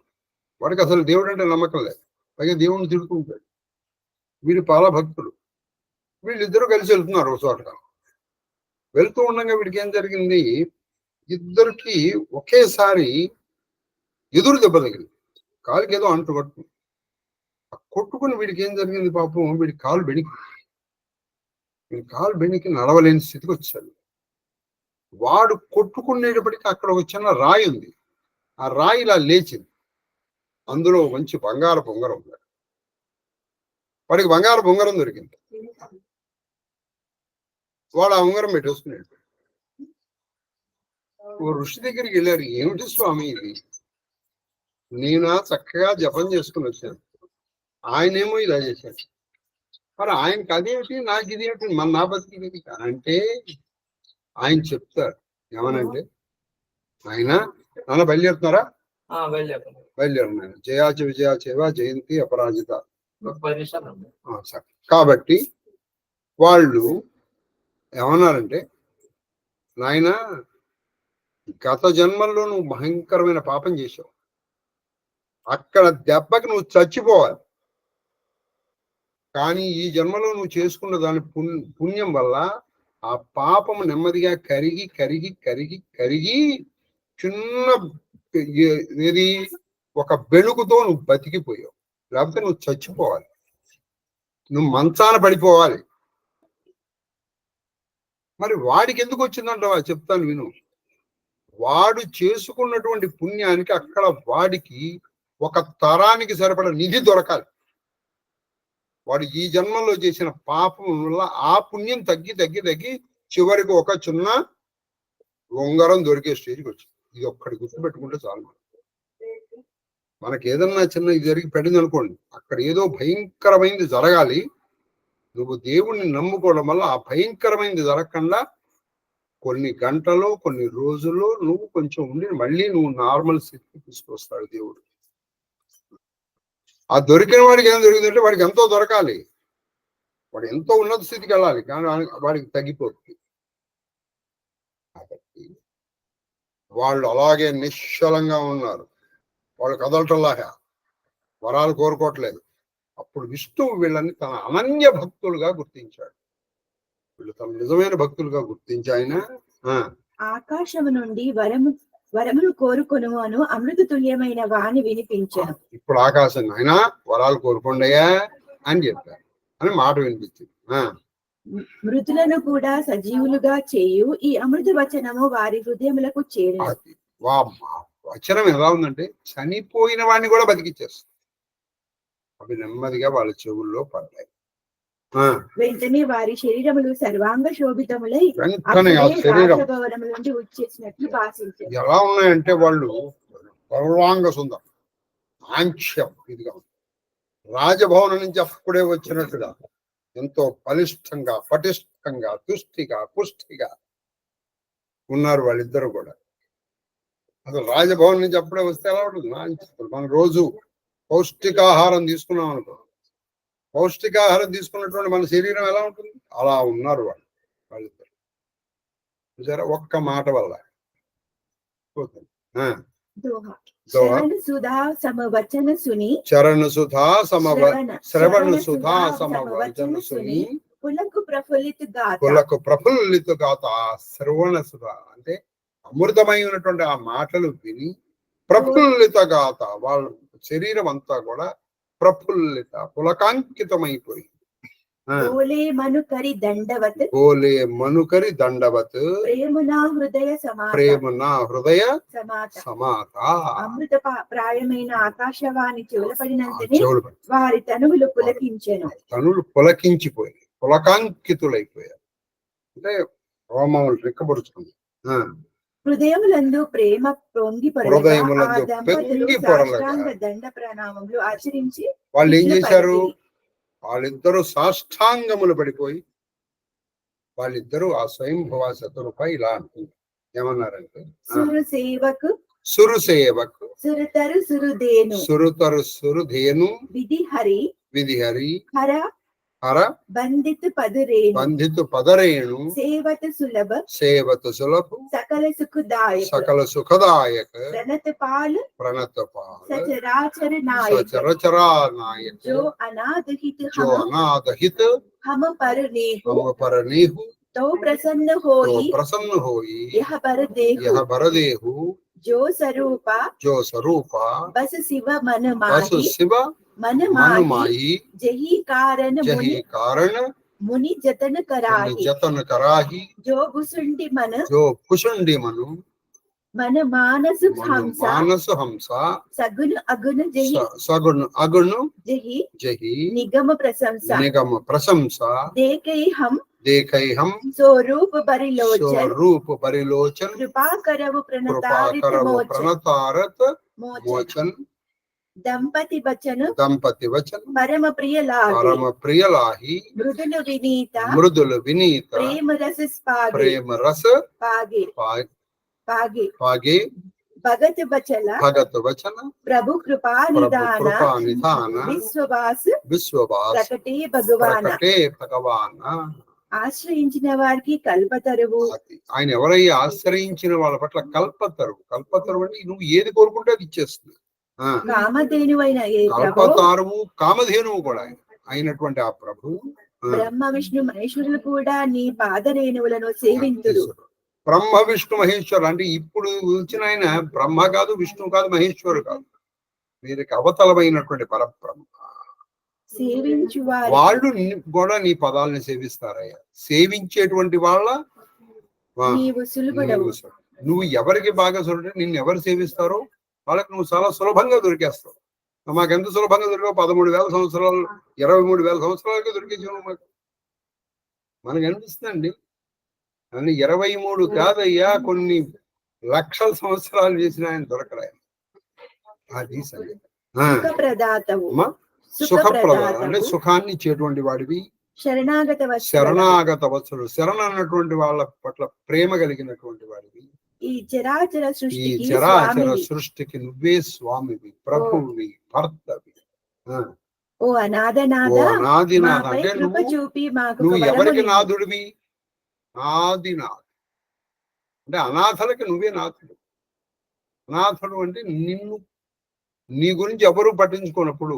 వాడికి అసలు దేవుడు అంటే నమ్మకం లేదు, పైగా దేవుడిని తిడుతుంటాడు. వీడు చాలా భక్తుడు. వీళ్ళిద్దరూ కలిసి వెళ్తున్నారు ఒక చోట. వెళ్తూ ఉండగా వీడికి ఏం జరిగింది? ఇద్దరికి ఒకేసారి ఎదురు దెబ్బ తగిలింది. కాలుకి ఏదో అంటు కొట్టుకుంది. కొట్టుకుని వీడికి ఏం జరిగింది? పాపం వీడి కాలు బెణికి నడవలేని స్థితికి వచ్చాడు. వాడు కొట్టుకునేటప్పటికీ అక్కడ ఒక చిన్న రాయి ఉంది. ఆ రాయి ఇలా లేచింది. అందులో మంచి బంగారపు ఉంగరం ఉంది. వాడికి బంగారపు ఉంగరం దొరికింది. వాడు ఆ ఉంగరం పెట్టేసుకున్నాడు. ఓ ఋషి దగ్గరికి వెళ్ళారు. ఏమిటి స్వామి ఇది? నేను చక్కగా జపం చేసుకుని వచ్చాను, ఆయనేమో ఇలా చేశాడు. మరి ఆయనకి అదేమిటి, నాకు ఇదేమిటి, మన నా బతికి అంటే ఆయన చెప్తారు. ఏమనంటే, ఆయన నాన్న బయలుదేరుతున్నారా? బయలుదేరున్నాను. జయాచ విజయాచేవ జయంతి అపరాజిత. కాబట్టి వాళ్ళు ఏమన్నారంటే, నాయన గత జన్మల్లో నువ్వు భయంకరమైన పాపం చేశావు, అక్కడ దెబ్బకి నువ్వు చచ్చిపోవాలి. కానీ ఈ జన్మలో నువ్వు చేసుకున్న దాని పుణ్యం వల్ల ఆ పాపం నెమ్మదిగా కరిగి కరిగి కరిగి కరిగి చిన్న ఏది ఒక బెణుకుతో నువ్వు బతికిపోయావు. లేకపోతే నువ్వు చచ్చిపోవాలి, నువ్వు మంచాన పడిపోవాలి. మరి వాడికి ఎందుకు వచ్చిందంటావా? చెప్తాను విను. వాడు చేసుకున్నటువంటి పుణ్యానికి అక్కడ వాడికి ఒక తరానికి సరిపడ నిధి దొరకాలి. వాడు ఈ జన్మలో చేసిన పాపం వల్ల ఆ పుణ్యం తగ్గి తగ్గి తగ్గి చివరికి ఒక చిన్న ఉంగరం దొరికే స్టేజ్కి వచ్చింది. ఇది ఒక్కడి గుర్తుపెట్టుకుంటే చాలు. మనకి ఏదన్నా చిన్న ఇది జరిగి పెట్టింది అనుకోండి, అక్కడ ఏదో భయంకరమైనది జరగాలి. నువ్వు దేవుణ్ణి నమ్ముకోవడం వల్ల ఆ భయంకరమైనది జరగకుండా కొన్ని గంటలో కొన్ని రోజుల్లో నువ్వు కొంచెం ఉండి మళ్ళీ నువ్వు నార్మల్ స్థితికి తీసుకొస్తాడు దేవుడు. ఆ దొరికిన వాడికి ఏం దొరికిందంటే వాడికి ఎంతో దొరకాలి, వాడు ఎంతో ఉన్నత స్థితికి వెళ్ళాలి, కానీ వాడికి తగ్గిపోతుంది. కాబట్టి వాళ్ళు అలాగే నిశ్చలంగా ఉన్నారు, వాళ్ళు కదలటంలాగా వరాలు కోరుకోవట్లేదు. అప్పుడు విష్ణువు వీళ్ళని తన అనన్య భక్తులుగా గుర్తించాడు. వీళ్ళు తన నిజమైన భక్తులుగా గుర్తించి ఆయన ఆకాశము నుండి వరములు కోరుకొను అను అమృత తుల్యమైన వాణి వినిపించాను. ఇప్పుడు ఆకాశం ఆయన వరాలు కోరుకోండియా అని చెప్పారు అని మాట వినిపించింది. మృతులను కూడా సజీవులుగా చేయు ఈ అమృత వచనము వారి హృదయములకు చేరు. వచనం ఎలా ఉందంటే చనిపోయిన వాడిని కూడా బతికిచ్చేస్తుంది. అవి నెమ్మదిగా వాళ్ళ చెవుల్లో పడ్డాయి. వెంటనే వారి శరీరములు సర్వాంగ శోభితములై రాజభవనము నుండి వచ్చేసినట్లు భాషించారు. ఎలా ఉన్నాయంటే వాళ్ళు సర్వాంగ సుందరం ఆంక్ష్యం ఇదిగా రాజభవనం నుంచి అప్పుడే వచ్చినట్టుగా ఎంతో బలిష్టంగా పటిష్టంగా తుష్టిగా పుష్టిగా ఉన్నారు వాళ్ళిద్దరు కూడా. అసలు రాజభవన్ నుంచి అప్పుడే వస్తే ఎలా ఉంటుంది? మనం రోజు పౌష్టికాహారం తీసుకున్నాం అనుకో, పౌష్టికాహారం తీసుకున్నటువంటి మన శరీరం ఎలా ఉంటుంది? అలా ఉన్నారు వాళ్ళిద్దరు. చూసారా? ఒక్క మాట వల్ల చరణ సుధా సమవచన సుని పులకు ప్రఫుల్లిత గాత శ్రవణ సుధా అంటే అమృతమైనటువంటి ఆ మాటలు విని ప్రఫుల్లిత గాత వాళ్ళ శరీరం అంతా కూడా ప్రఫుల్లిత పులకాంకితమైపోయి బోలే మనుకరి దండవత్ ప్రేమునా హృదయ సమాత అమృత ప్రాయమైన ఆకాశవాణి చెవులపడినంతనే వారి తనువులు పులకించెను. తనువులు పులకించిపోయి పులకాంకితులైపోయారు. అంటే రోమములు రెక్కబడుతుంది. హృదయములందు ప్రేమ పొంగి దండ ప్రణామములు ఆచరించి వాళ్ళు ఏం చేశారు? వాళ్ళిద్దరూ సాష్టాంగములు పడిపోయి వాళ్ళిద్దరూ ఆ స్వయంభవ శత్రుపై ఇలా అంటుంది. ఏమన్నారంటే సురు సేవకు సురుతరు సురుధేను విధిహరి హర బంధితు పదరేణు సేవతు సులభ సకల సుఖదాయక ప్రణత పాల సచరాచరా నాయక జో అనాథహిత హమ పరనేహు తో ప్రసన్న హోయి యహ బరదేహు जो स्वरूप बस शिव मन माही जही कारण मुनि जतन कराही जो भुसुंडी मनु मन मानस हंसा सगुन अगुन जही निगम प्रशंसा देखे हम स्वरूप परिलोचन कृपा करव प्रणतारत मोचन दंपति वचन परम प्रिय लाही मृदुल विनीत प्रेम रस पागे भगत वचन प्रभु कृपा निधान विश्ववास प्रकटे भगवान ఆశ్రయించిన వారికి కల్పతరువు. ఆయన ఎవరయ్యా ఆశ్రయించిన వాళ్ళ పట్ల కల్పతరువు. కల్పతరువు అంటే నువ్వు ఏది కోరుకుంటే అది ఇచ్చేస్తుంది. కామధేనువైన ఏ ప్రభు, కల్పతారువు కామధేనువు కూడా అయినటువంటి ఆ ప్రభు. బ్రహ్మ విష్ణు మహేశ్వరులు కూడా నీ పాదరేణువులను సేవింతురు. బ్రహ్మ విష్ణు మహేశ్వరు అంటే ఇప్పుడు వచ్చిన ఆయన బ్రహ్మ కాదు, విష్ణు కాదు, మహేశ్వరు కాదు, వీరికి అవతలమైనటువంటి పరబ్రహ్మ. సేవించు వాళ్ళు కూడా నీ పదాలని సేవిస్తారయ్యా. సేవించేటువంటి వాళ్ళ నీవు సులువుడవు. నువ్వు ఎవరికి బాగా చూడండి, నిన్ను ఎవరు సేవిస్తారో వాళ్ళకి నువ్వు చాలా సులభంగా దొరికేస్తావు. మాకెంత సులభంగా దొరికావు? 13,000 సంవత్సరాలు, 23,000 సంవత్సరాలకి దొరికేసావు మాకు. మనకు అనిపిస్తుందండి అని 23 కాదయ్యా, కొన్ని లక్షల సంవత్సరాలు చేసిన ఆయన దొరకరాయ. అది సుఖప్రదాతవు. సుఖప్రదాతం అంటే సుఖాన్ని ఇచ్చేటువంటి వాడివి. శరణాగత వత్సలు, శరణ అన్నటువంటి వాళ్ళ పట్ల ప్రేమ కలిగినటువంటి వాడివి. ఈ చరాచర సృష్టికి నువ్వే స్వామివి, ప్రభువి, భర్తవి. ఓ అనాథనాథ, అనాదినాథ అంటే కృప చూపి మాకు నువ్వు ఎవరికి నాథుడివి? ఆదినాథ్ అంటే అనాథలకి నువ్వే నాథుడు. అనాథుడు అంటే నిన్ను, నీ గురించి ఎవరు పట్టించుకున్నప్పుడు,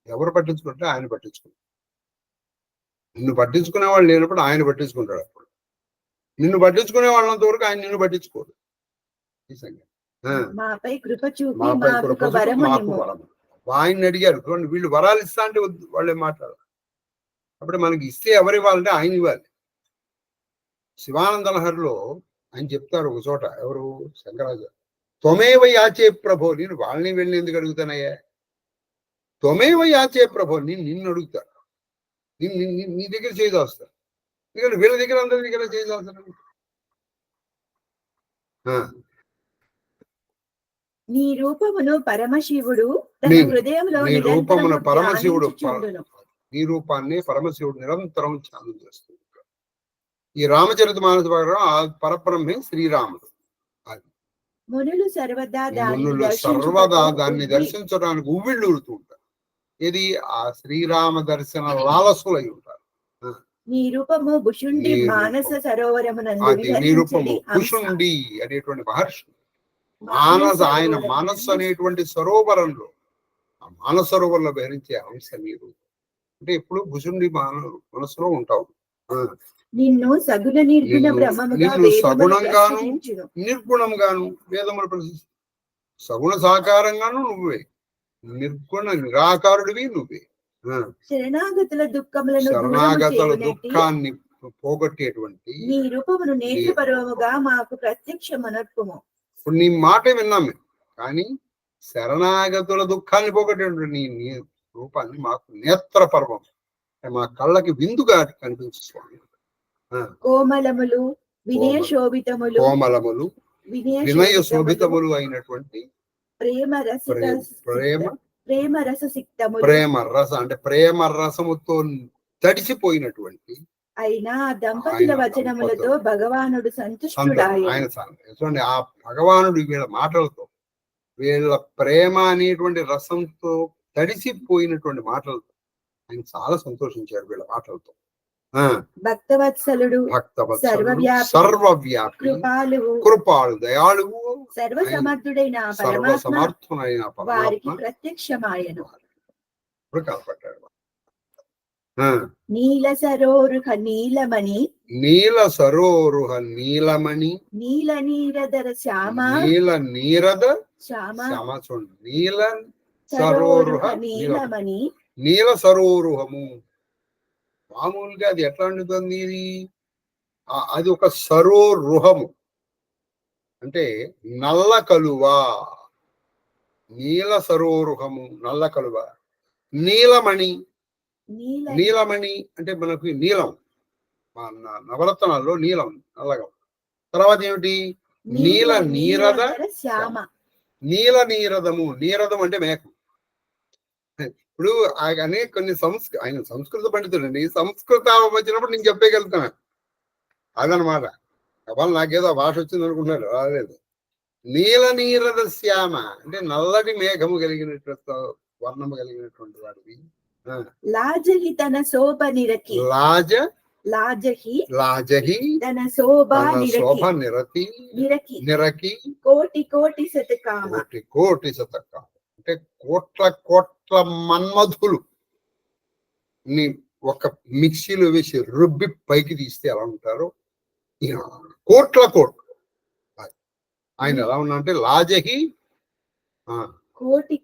ఎవరు పట్టించుకుంటే ఆయన పట్టించుకుంటాడు. నిన్ను పట్టించుకునే వాళ్ళు లేనప్పుడు ఆయన పట్టించుకుంటాడు. అప్పుడు నిన్ను పట్టించుకునే వాళ్ళంత వరకు ఆయన నిన్ను పట్టించుకోడు. ఈ సంగతి మాపై కృప చూపి ఆయన్ని అడిగారు. వీళ్ళు వరాలు ఇస్తా అంటే వాళ్ళే మాట్లాడారు. అప్పుడు మనకి ఇస్తే ఎవరు ఇవ్వాలంటే ఆయన ఇవ్వాలి. శివానంద లహరిలో ఆయన చెప్తారు ఒక చోట, ఎవరు శంకరాచార్య, త్వమేవ యాచే ప్రభో. నేను వాళ్ళని వెళ్ళి ఎందుకు అడుగుతానయ్యా? త్వమేవ యాచే ప్రభో, నిన్ను అడుగుతా. నీ దగ్గర చేయదాస్తాను, ఎందుకంటే వీళ్ళ దగ్గర అందరి దగ్గర చేయదాస్తాను. నీ రూపమును పరమశివుడు హృదయంలో, నీ రూపమును పరమశివుడు, నీ రూపాన్ని పరమశివుడు నిరంతరం ధ్యానం చేస్తుంది. ఈ రామచరిత మానస ఆ పరబ్రహ్మే శ్రీరాముడు. మునులు సర్వదా దాన్ని దర్శించడానికి ఉవ్విళ్ళు ఊరుతూ ఉంటారు. ఇది ఆ శ్రీరామ దర్శన లాలసులై ఉంటారు. నీ రూపము భుషుండి మానస సరోవరమునందు అది నీ రూపము భుషుండి అనేటువంటి మహర్షి ఆయన మానస్సు అనేటువంటి సరోవరంలో, ఆ మానస సరోవరంలో విహరించే అంశ నీరు అంటే ఎప్పుడు భుషుండి మనసులో ఉంటావు. నిన్ను సగుణ నిర్గుణ బ్రహ్మముగా, సగుణంగాను నిర్గుణంగాను వేదములు ప్రశ్నిస్తాయి. సగుణ సాకారంగాను నువ్వే, నిర్గుణ నిరాకారుడివి నువ్వే. శరణాగతుల దుఃఖాన్ని పోగొట్టేటువంటి నీ రూపమును నేత్రపర్వముగా మాకు ప్రత్యక్షమనర్పుము. ఇప్పుడు నీ మాట విన్నాం మేము, కానీ శరణాగతుల దుఃఖాన్ని పోగొట్టేటువంటి నీ రూపాన్ని మాకు నేత్రపర్వం, మా కళ్ళకి విందుగా కనిపించు స్వామి. కోమలములు వినయ శోభితములు, కోమలములు వినయ శోభితములు అయినటువంటి ప్రేమ రస అంటే ప్రేమ రసముతో తడిసిపోయినటువంటి అయినా దంపతుల వచనములతో భగవానుడు సంతుష్టుడాయెను. ఆయన చూడండి, ఆ భగవానుడు వీళ్ళ మాటలతో, వీళ్ళ ప్రేమ అనేటువంటి రసంతో తడిసిపోయినటువంటి మాటలతో ఆయన చాలా సంతోషించారు. వీళ్ళ మాటలతో భక్తవత్సలుడు, సర్వవ్యాపి, కృపాలు, దయాళువు, సర్వసమర్థుడైన సర్వసమర్థుడైన వారికి ప్రత్యక్షమాయను. కనపడ్డాడు. నీల సరోరుహ నీలమణి, నీల సరోరుహ నీలమణి, నీల నీరదర శ్యామ, నీల నీరద శ్యామ, చూడండి, నీల సరోరుహ నీలమణి, నీల సరోరుహము. మామూలుగా అది ఎట్లా ఉంటుంది? అది ఒక సరోరుహము అంటే నల్ల కలువ. నీల సరోరుహము నల్ల కలువ. నీలమణి, నీలమణి అంటే మనకు నీలం, నవరత్నాల్లో నీలం నల్లగా. తర్వాత ఏమిటి? నీల నీరద శ్యామ. నీల నీరదము, నీరదం అంటే మేఘం. ఇప్పుడు అనే కొన్ని ఆయన సంస్కృత పండితుడండి, సంస్కృత వచ్చినప్పుడు నేను చెప్పగలుగుతాను అదనమాట. వాళ్ళు నాకేదో భాష వచ్చింది అనుకుంటున్నారు, రాలేదు. నీల నీరద శ్యామ అంటే నల్లటి మేఘము కలిగినటువంటి వర్ణము కలిగినటువంటి వాడివి. లాజ హితన శోభ నిరకి, లాజ లాజహి లాజహి తన శోభ తన శోభ నిరకి నిరతి నిరకి నిరకి కోటి కోటి శతకామ కోటి కోటి శతక అంటే కోట్ల కోట్ల మన్మధులు ని ఒక మిక్సీలో వేసి రుబ్బి పైకి తీస్తే ఎలా ఉంటారో ఈయన కోట్ల కోట్లు. ఆయన ఎలా ఉన్నా అంటే లాజహి కోటి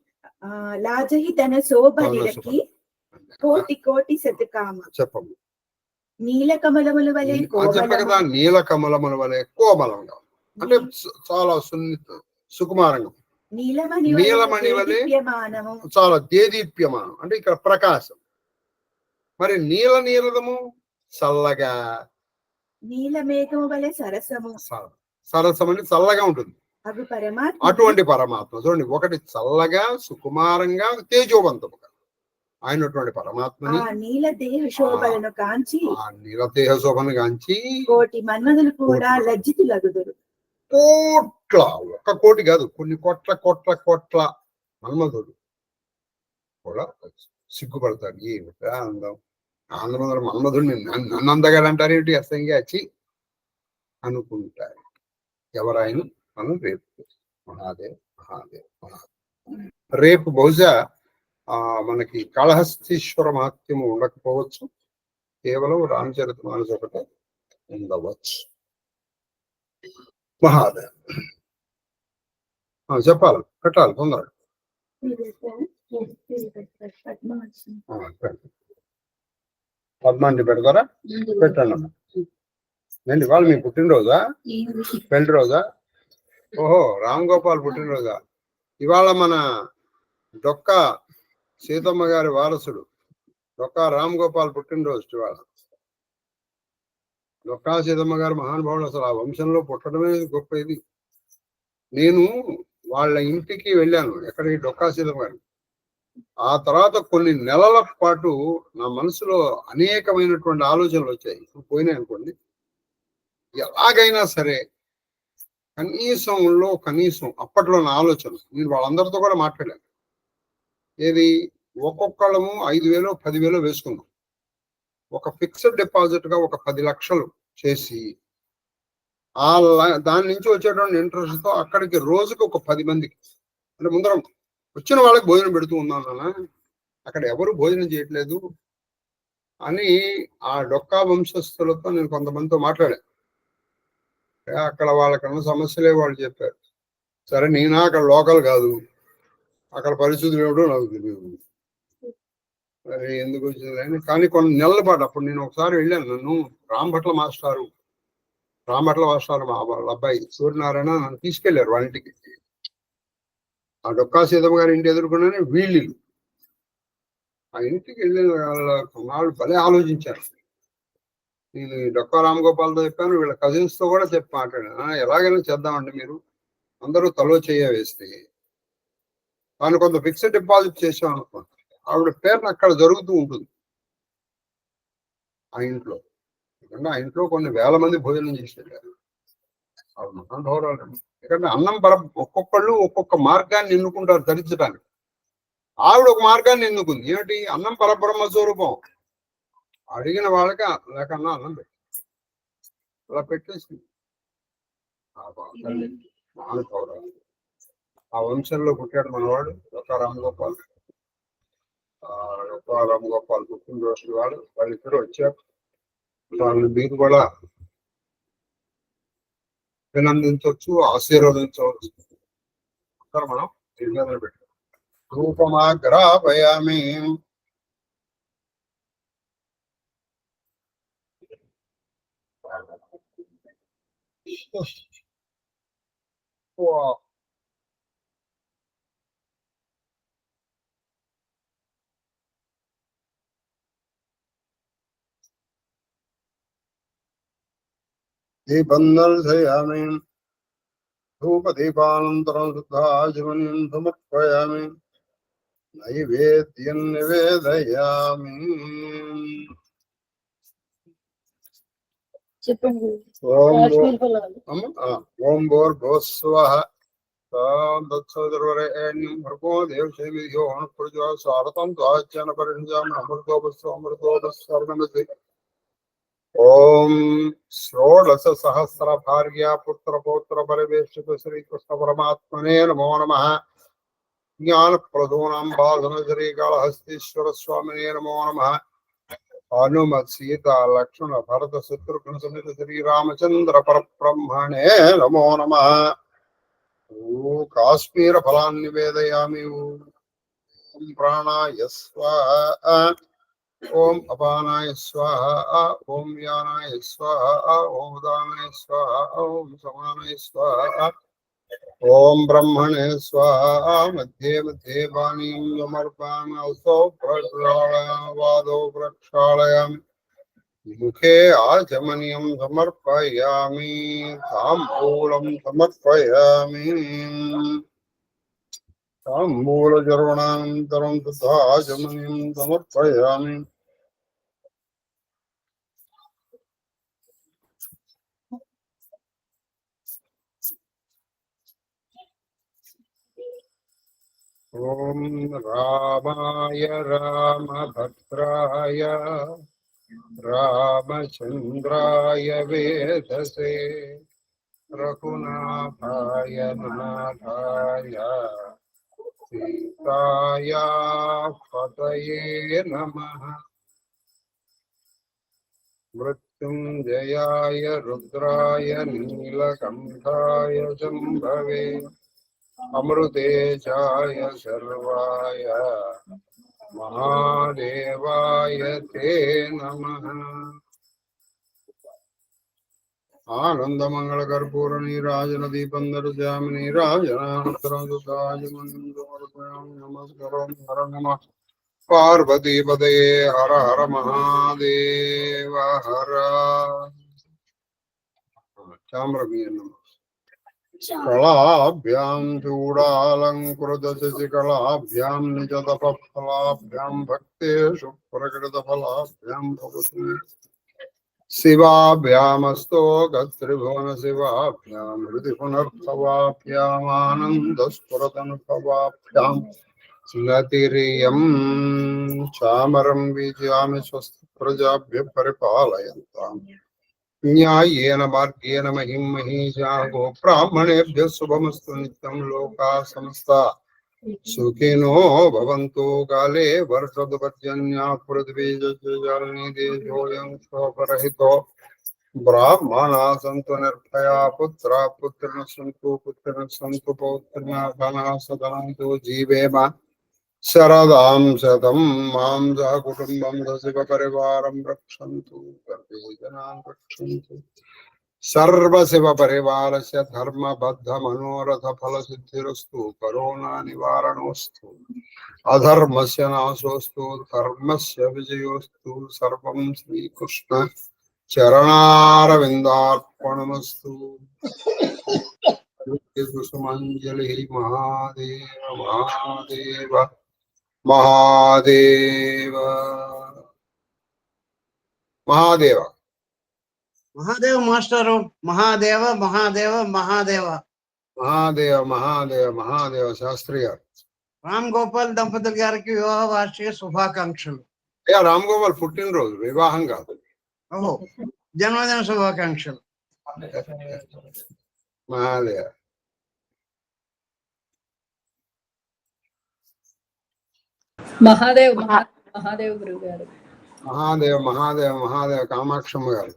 లాజహి తన శోభ తన నిరకి కోటి కోటి శతకామ చెప్పము నీల కమలముల వలె చెప్ప కదా, నీల కమలముల వలె కోమలంగా అంటే చాలా సుకుమారంగా, నీలమణి వలె చాలా దేదీప్యమానం అంటే ఇక్కడ ప్రకాశం. మరి నీలదము చల్లగా, నీలమేఘము వలె సరసము సరసం అని చల్లగా ఉంటుంది. అటువంటి పరమాత్మ చూడండి, ఒకటి చల్లగా సుకుమారంగా తేజోవంతముగా అయినటువంటి పరమాత్మని నీల దేహ శోభలను కాంచి ఆ నీల దేహ శోభను కాంచి కోటి మన్మధులు కూడా లజ్జితులగుదురు. కోట్ల, ఒక్క కోటి కాదు, కొన్ని కోట్ల కోట్ల కోట్ల మన్మధుడు కూడా సిగ్గుపడతాడు. ఏమిటా అందం, ఆంధ్ర మన్మధుడిని నన్ను అందగాడు అంటారు ఏమిటి అసంగా వచ్చి అనుకుంటారు. ఎవరాయన మనం రేపు మహాదేవ్ మహాదేవ్ మహాదేవ్. రేపు బహుశా మనకి కాళహస్తీశ్వర మహత్యము ఉండకపోవచ్చు, కేవలం రామచరితమానస్ ఒకటే ఉండవచ్చు. మహాదేవ్ చెప్పాలి, పెట్టాలి తొందరగా. పద్మాన్ని పెడతారా? పెట్టండి అన్న. ఏంటి వాళ్ళు మీ పుట్టినరోజా, పెళ్లి రోజా? ఓహో, రామ్ గోపాల్ పుట్టినరోజా? ఇవాళ మన డొక్క సీతమ్మ గారి వారసుడు డొక్కా రామ్ గోపాల్ పుట్టినరోజు ఇవాళ. డొక్కా సీతమ్మ గారు మహానుభావుడు, అసలు ఆ వంశంలో పుట్టడమే గొప్ప. ఇది నేను వాళ్ళ ఇంటికి వెళ్ళాను, ఎక్కడికి, డొక్కా సీతమ్మ గారు. ఆ తర్వాత కొన్ని నెలల పాటు నా మనసులో అనేకమైనటువంటి ఆలోచనలు వచ్చాయి. ఇప్పుడు పోయినాయి అనుకోండి, ఎలాగైనా సరే కనీసం అప్పట్లో నా ఆలోచన, నేను వాళ్ళందరితో కూడా మాట్లాడాను. ఏది, ఒక్కొక్కళ్ళము 5,000 10,000 వేసుకున్నాం. ఒక ఫిక్స్డ్ డిపాజిట్ గా ఒక 10 లక్షలు చేసి దాని నుంచి వచ్చేటువంటి ఇంట్రెస్ట్ తో అక్కడికి రోజుకి ఒక 10 మందికి, అంటే ముందరం వచ్చిన వాళ్ళకి భోజనం పెడుతూ ఉన్నాను. అక్కడ ఎవరు భోజనం చేయట్లేదు అని ఆ డొక్కా వంశస్థులతో నేను కొంతమందితో మాట్లాడాను. అక్కడ వాళ్ళకన్నా సమస్యలే వాళ్ళు చెప్పారు. సరే, నేనా అక్కడ లోకల్ కాదు, అక్కడ పరిస్థితులు ఏమిటో నాకు తెలియదు, సరే ఎందుకు వచ్చిందని. కానీ కొన్ని నెలల పాటు, అప్పుడు నేను ఒకసారి వెళ్ళాను, నన్ను రాంభట్ల మాస్టారు మా వాళ్ళ అబ్బాయి సూర్యనారాయణ నన్ను తీసుకెళ్లారు వాళ్ళ ఇంటికి. ఆ డొక్కా సీతమ్మ గారి ఇంటి ఎదుర్కొన్నానే వీళ్ళు. ఆ ఇంటికి వెళ్ళిన వాళ్ళు భలే ఆలోచించారు. నేను డొక్కా రామ్ గోపాల్తో చెప్పాను, వీళ్ళ కజిన్స్ తో కూడా చెప్పి మాట్లాడాను. ఎలాగైనా చేద్దామండి, మీరు అందరూ తలో చేయ వేస్తే దాన్ని కొంత ఫిక్స్డ్ డిపాజిట్ చేసాం అనుకో, ఆవిడ పేరున అక్కడ జరుగుతూ ఉంటుంది ఆ ఇంట్లో. ఎందుకంటే ఆ ఇంట్లో కొన్ని వేల మంది భోజనం చేసి వెళ్ళారు. ఆవిడ మహానుభావురాలు. ఎందుకంటే అన్నం ఒక్కొక్కళ్ళు ఒక్కొక్క మార్గాన్ని ఎన్నుకుంటారు ధరించడానికి. ఆవిడ ఒక మార్గాన్ని ఎన్నుకుంది. ఏమిటి? అన్నం పరబ్రహ్మ స్వరూపం. అడిగిన వాళ్ళకి లేకన్నా అన్నం పెట్టి అలా పెట్టేసింది. మహానుభావురాలు. ఆ వంశంలో పుట్టాడు మనవాడు డొక్కా రామ్ గోపాల్. డొక్కా రామ్ గోపాల్ పుట్టినరోజు వాళ్ళిద్దరు వచ్చారు. వాళ్ళు మీరు కూడా అభినందించవచ్చు, ఆశీర్వదించవచ్చు. మనం నిర్ణయం పెట్టాం. రూపమాగ్రాపయామి. దీపందర్శయామి. ధూపదీపానంతరం శుద్ధాచమన్యం సమర్పయామి. నైవేద్యం నివేదయామి. ఓం భూర్భువస్సువః తత్సవితుర్వరేణ్యం భర్గో దేవస్య ధియో యో నః ప్రచోదయాత్. స్వాగతం త్వాచ్ఛన పరిణజామి. అమృతోపస్సు అమృతోపస్సు. ఓం షోడశ సహస్ర భార్య పుత్ర పౌత్ర పరివేష్టిత శ్రీకృష్ణ పరమాత్మనే నమో నమః. జ్ఞాన ప్రదూనాం బాధన శ్రీకాళహస్తీశ్వర స్వామినే నమో నమః. హనుమత్ సీత లక్ష్మణ భరత శత్రుఘ్న సమేత శ్రీరామచంద్ర పరబ్రహ్మణే నమో నమః. ఓ కాశ్మీర ఫలాన్ని నివేదయామి. ఓం ప్రాణాయ స్వాహ, ఓం అపానాయ స్వాహ, ఓం యానాయ స్వాహ, ఓం ఉదానాయ స్వాహ, ఓం సమానాయ స్వాహ, ఓం బ్రహ్మణే స్వాహ. మధ్యే మధ్యే పానీయం సమర్పయామి. అసౌ ప్రక్షాళయాదో ప్రక్షాళయామి. ముఖే ఆచమనీయం సమర్పయామి. తాంబూలం సమర్పయామి. తాంబూలచర్వణానంతరం తథా ఆచమనీయం సమర్పయామి. ఓం రామాయ రామభద్రాయ రామచంద్రాయ వేధసే రఘునాథాయ నాథాయ సీతాయ పతయే నమః. మృత్యుంజయాయ రుద్రాయ నీలకంఠాయ శంభవే అమృతేజాయ సర్వాయ మహాదేవాయ తే నమః. ఆనందమంగళ కర్పూర నీరాజన దీపం దర్శయామి. నీరాజనానంతరం నమస్కారం. హర నమః పార్వతీపదయే. హర హర మహాదేవ హర. చామ్రమీయం కళాభ్యాం చూడాలంకృత శశికళాభ్యాం నిజ తపఫలాభ్యాం భక్తేషు ప్రకృత ఫలాభ్యాం భవతు. శివాభ్యామస్తో గత్రిభువన శివాభ్యాం హృది పునర్భవాభ్యాం ఆనందస్ఫురతనుభవాభ్యాం నతిరియం చామరం విజయామి. స్వస్తి ప్రజాభ్య పరిపాలయంతాం న్యాయేన మార్గేణ మహిం మహీషా. గోబ్రాహ్మణేభ్యః శుభమస్తు నిత్యం. లోకా సమస్తా సుఖినో భవంతు. కాలే వర్షతు పర్జన్యా పృథివీ జలనీ దేశోయం శోకరహితో. బ్రాహ్మణా సంతు నిర్భయా పుత్రా పుత్రిణ సంతు పుత్రిణ సంతు పౌత్రిణ ధనా సదనంతు. జీవేమ శరదాం శతం. మాం సహ కుటుంబం సశివ పరివారం రక్షन्तు. సర్వే జనాన్ రక్షन्तు. సర్వశివ పరివారస్య ధర్మబద్ధ మనోరథ ఫల సిద్ధిరస్తు. కరోనా నివారణోస్తు. అధర్మస్య నాశోస్తు. ధర్మస్య విజయోస్తు. సర్వం శ్రీకృష్ణ చరణారవిందార్పణమస్తు. కుసుమాంజలి. మహాదేవ మహాదేవ మహాదేవ మహాదేవ. మహాదేవ మాస్టరు. మహాదేవ మహాదేవ మహాదేవ. మహాదేవ మహాదేవ మహాదేవ శాస్త్రి గారు. రామ్ గోపాల్ దంపతుల గారికి వివాహ వార్షిక శుభాకాంక్షలు. అయ్యా రామ్ గోపాల్ పుట్టినరోజు, వివాహం కాదు. ఓహో, జన్మదిన శుభాకాంక్షలు. మహాదేవ. మహాదేవ్ మహాదేవ్ గురువు గారు. మహాదేవ మహాదేవ మహాదేవ కామాక్షమ్మ గారు.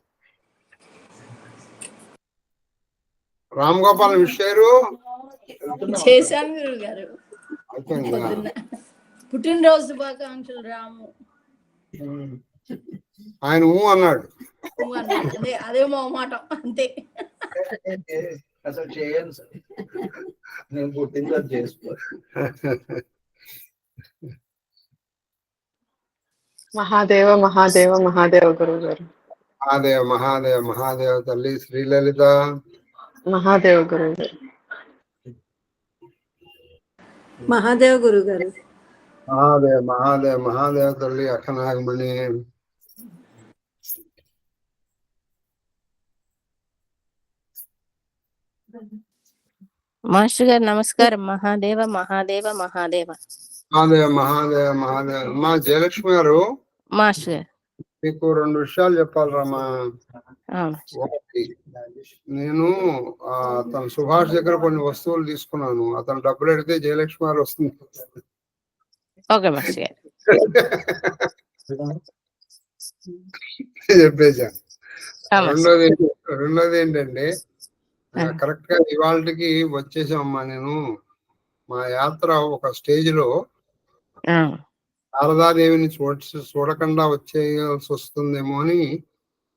రామ్ గోపాల్ విషయారు చేశాను గురువు గారు. అయిపోయిందా? పుట్టినరోజు శుభాకాంక్షలు రాము. ఆయన అన్నాడు. అదే మా మాట అంతే. అసలు చేయను సార్, నేను పుట్టినరోజు చేసుకో. మహాదేవ మహాదేవ మహాదేవ గురువు గారు. మహాదేవ మహాదేవ మహాదేవ తల్లి శ్రీలలిత. మహాదేవ గురువు గారు. మహాదేవ గురువు గారు. మహాదేవ మహాదేవ మహాదేవ తల్లి అఖనాగమణి. మాస్టర్ గారు నమస్కారం. మహాదేవ మహాదేవ మహాదేవ మహాదేవ మహాదేవ మహాదేవ. మా జయలక్ష్మి గారు. మాస్టర్ గారు మీకు 2 విషయాలు చెప్పాలరామా. ఆ, ఒకటి, నేను తన సుభాష్ దగ్గర కొన్ని వస్తువులు తీసుకున్నాను. అతను డబ్బులు అడిగితే జయలక్ష్మి గారు వస్తుంది. ఓకే మాస్టర్ గారు. చెప్పేశాను. ఆ, మాస్టర్. రెండోది ఏంటంటే కరెక్ట్ గా ఇవాళకి వచ్చేసామమ్మా. నేను మా యాత్ర ఒక స్టేజ్ లో ఆ, శారదాదేవిని చూడకుండా వచ్చేయాల్సి వస్తుందేమో అని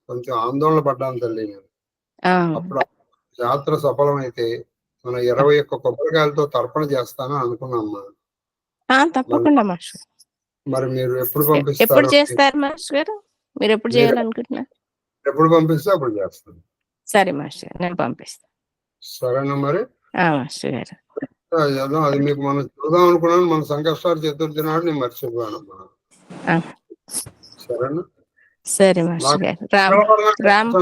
కొంచెం ఆందోళన పడ్డాను తల్లి నేను. ఆ, అప్పుడు యాత్ర సఫలమైతే మన 21 కొబ్బరికాయలతో తర్పణ చేస్తానని అనుకున్నామ్మా. తప్పకుండా మాస్టర్. మరి మీరు ఎప్పుడు ఎప్పుడు పంపిస్తారు? చేస్తారు మాస్టర్ గారు? మీరు ఎప్పుడు చేయాలనుకుంటున్నారు? ఎప్పుడు పంపిస్తే అప్పుడు చేస్తాను. సరే మాస్టర్ గారు, నేను పంపిస్తాను. సరేనా మరి? మాస్టర్ గారు. అది మీకు మనం చూద్దాం అనుకున్నాను. మన సంకష్టాలు చతుర్థి నాడు నేను మర్చిపోయానమ్మా. సరేనా? సరే మాస్టర్ గారు. రామ్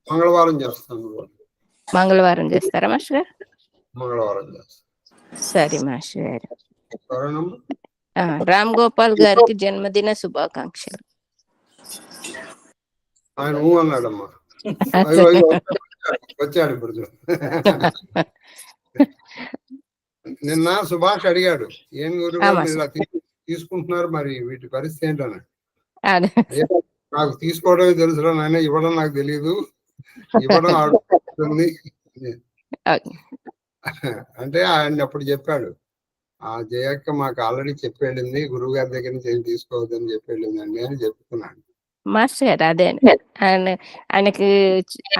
మంగళవారం చేస్తాను. మంగళవారం చేస్తారా మాస్టర్ గారు? మంగళవారం చేస్తాను. సరే మాస్టర్ గారు. సరేనమ్మా. రామ్ గోపాల్ గారికి జన్మదిన శుభాకాంక్షలు. ఆయన ఊ అన్నాడమ్మా. అయ్యో అయ్యో వచ్చాడు ఇప్పుడు. నిన్న సుభాష్ అడిగాడు, ఏం గురుగారు మీరు ఇలా తీసుకుంటున్నారు, మరి వీటి పరిస్థితి ఏంటన్నాడు. నాకు తీసుకోవడమే తెలుసురా నాయన, ఇవ్వడం నాకు తెలియదు, ఇవ్వడం ఆడుతుంది అంటే ఆయన అప్పుడు చెప్పాడు, ఆ జయక్క మాకు ఆల్రెడీ చెప్పేళ్ళింది, గురువు గారి దగ్గర నుంచి ఏం తీసుకోవద్దని చెప్పేళ్ళిందండి అని చెప్తున్నాను. మాస్టర్ గారు అదే ఆయనకి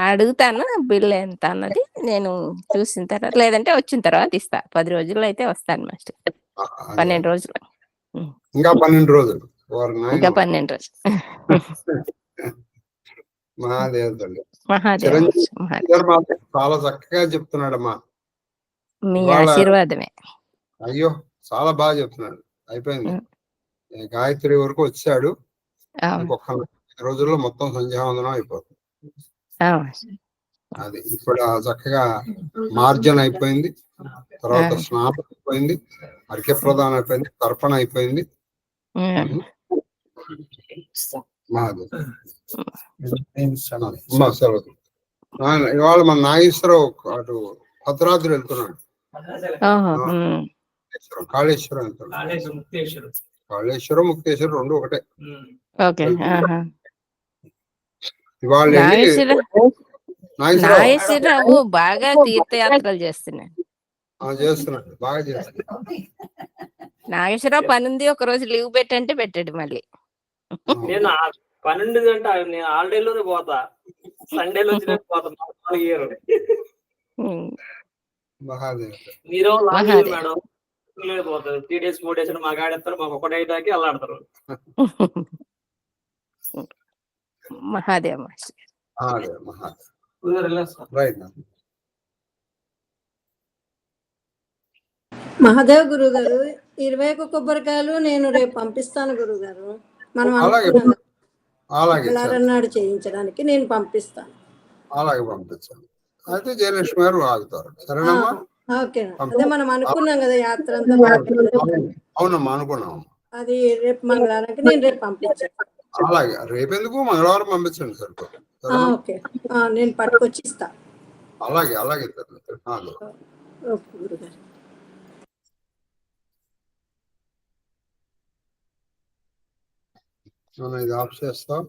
అడుగుతాను బిల్ ఎంత అన్నది, నేను చూసిన తర్వాత లేదంటే వచ్చిన తర్వాత ఇస్తా. 10 రోజుల్లో అయితే వస్తాను మాస్టర్. 12 రోజులు. ఇంకా 12 రోజులు. ఇంకా 12 రోజులు. మహాదేవుడు మహాదేవ్ చాలా చక్కగా చెప్తున్నాడమ్మా. మీ ఆశీర్వాదమే. అయ్యో చాలా బాగా చెప్తున్నాడు. అయిపోయింది, గాయత్రి వరకు వచ్చాడు. ఒక్క రోజుల్లో మొత్తం సంధ్యావందనం అయిపోతుంది. అది ఇప్పుడు చక్కగా మార్జన అయిపోయింది, తర్వాత స్నానం అయిపోయింది, అర్ఘ్య ప్రదానం అయిపోయింది, తర్పణ అయిపోయింది. ఇవాళ మన నాగేశ్వరరావు అటు భద్రాద్రి వెళ్తున్నాడు. కాళేశ్వరం వెళ్తున్నాడు. కాళేశ్వరం ముక్తేశ్వరం రెండు ఒకటే. ఇవాళ నాగేశ్వరరావు బాగా తీర్థయాత్రలు చేస్తున్నాడు. బాగా చేస్తున్నాడు. నాగేశ్వరరావు పని ఉంది, ఒక రోజు లీవ్ పెట్టంటే పెట్టాడు. మళ్ళీ నేను 12 గంట నేను హాలిడేలోనే పోతా, సండేలో పోతా. మీరు మేడం పోతారు 3 days 4 days మాకు ఆడేస్తారు, మాకు ఒకటే దాకి అల్లాడతారు. మహాదేవ్ మాస్టర్. మహాదేవ్ గురువు గారు, 21 కొబ్బరికాయలు నేను రేపు పంపిస్తాను గురువు గారు. మనం నాడు చేయించడానికి నేను పంపిస్తాను. అలాగే పంపించాను. అయితే జయలక్ష్మి గారు ఆగుతారు. సరేనమ్మా? ఓకే. అదే మనం అనుకున్నాం కదా యాత్ర అంతా. అవునమ్మా అనుకున్నాం. అది రేపు మంగళవారానికి నేను రేపు పంపించాను. అలాగే రేపెందుకు, మంగళవారం పంపించండి సరిపోతుంది. ఓకే, నేను పట్టుకొచ్చి ఇస్తా. అలాగే అలాగే. ఓకే గురుగారు. ఇది ఆఫ్ చేస్తాం.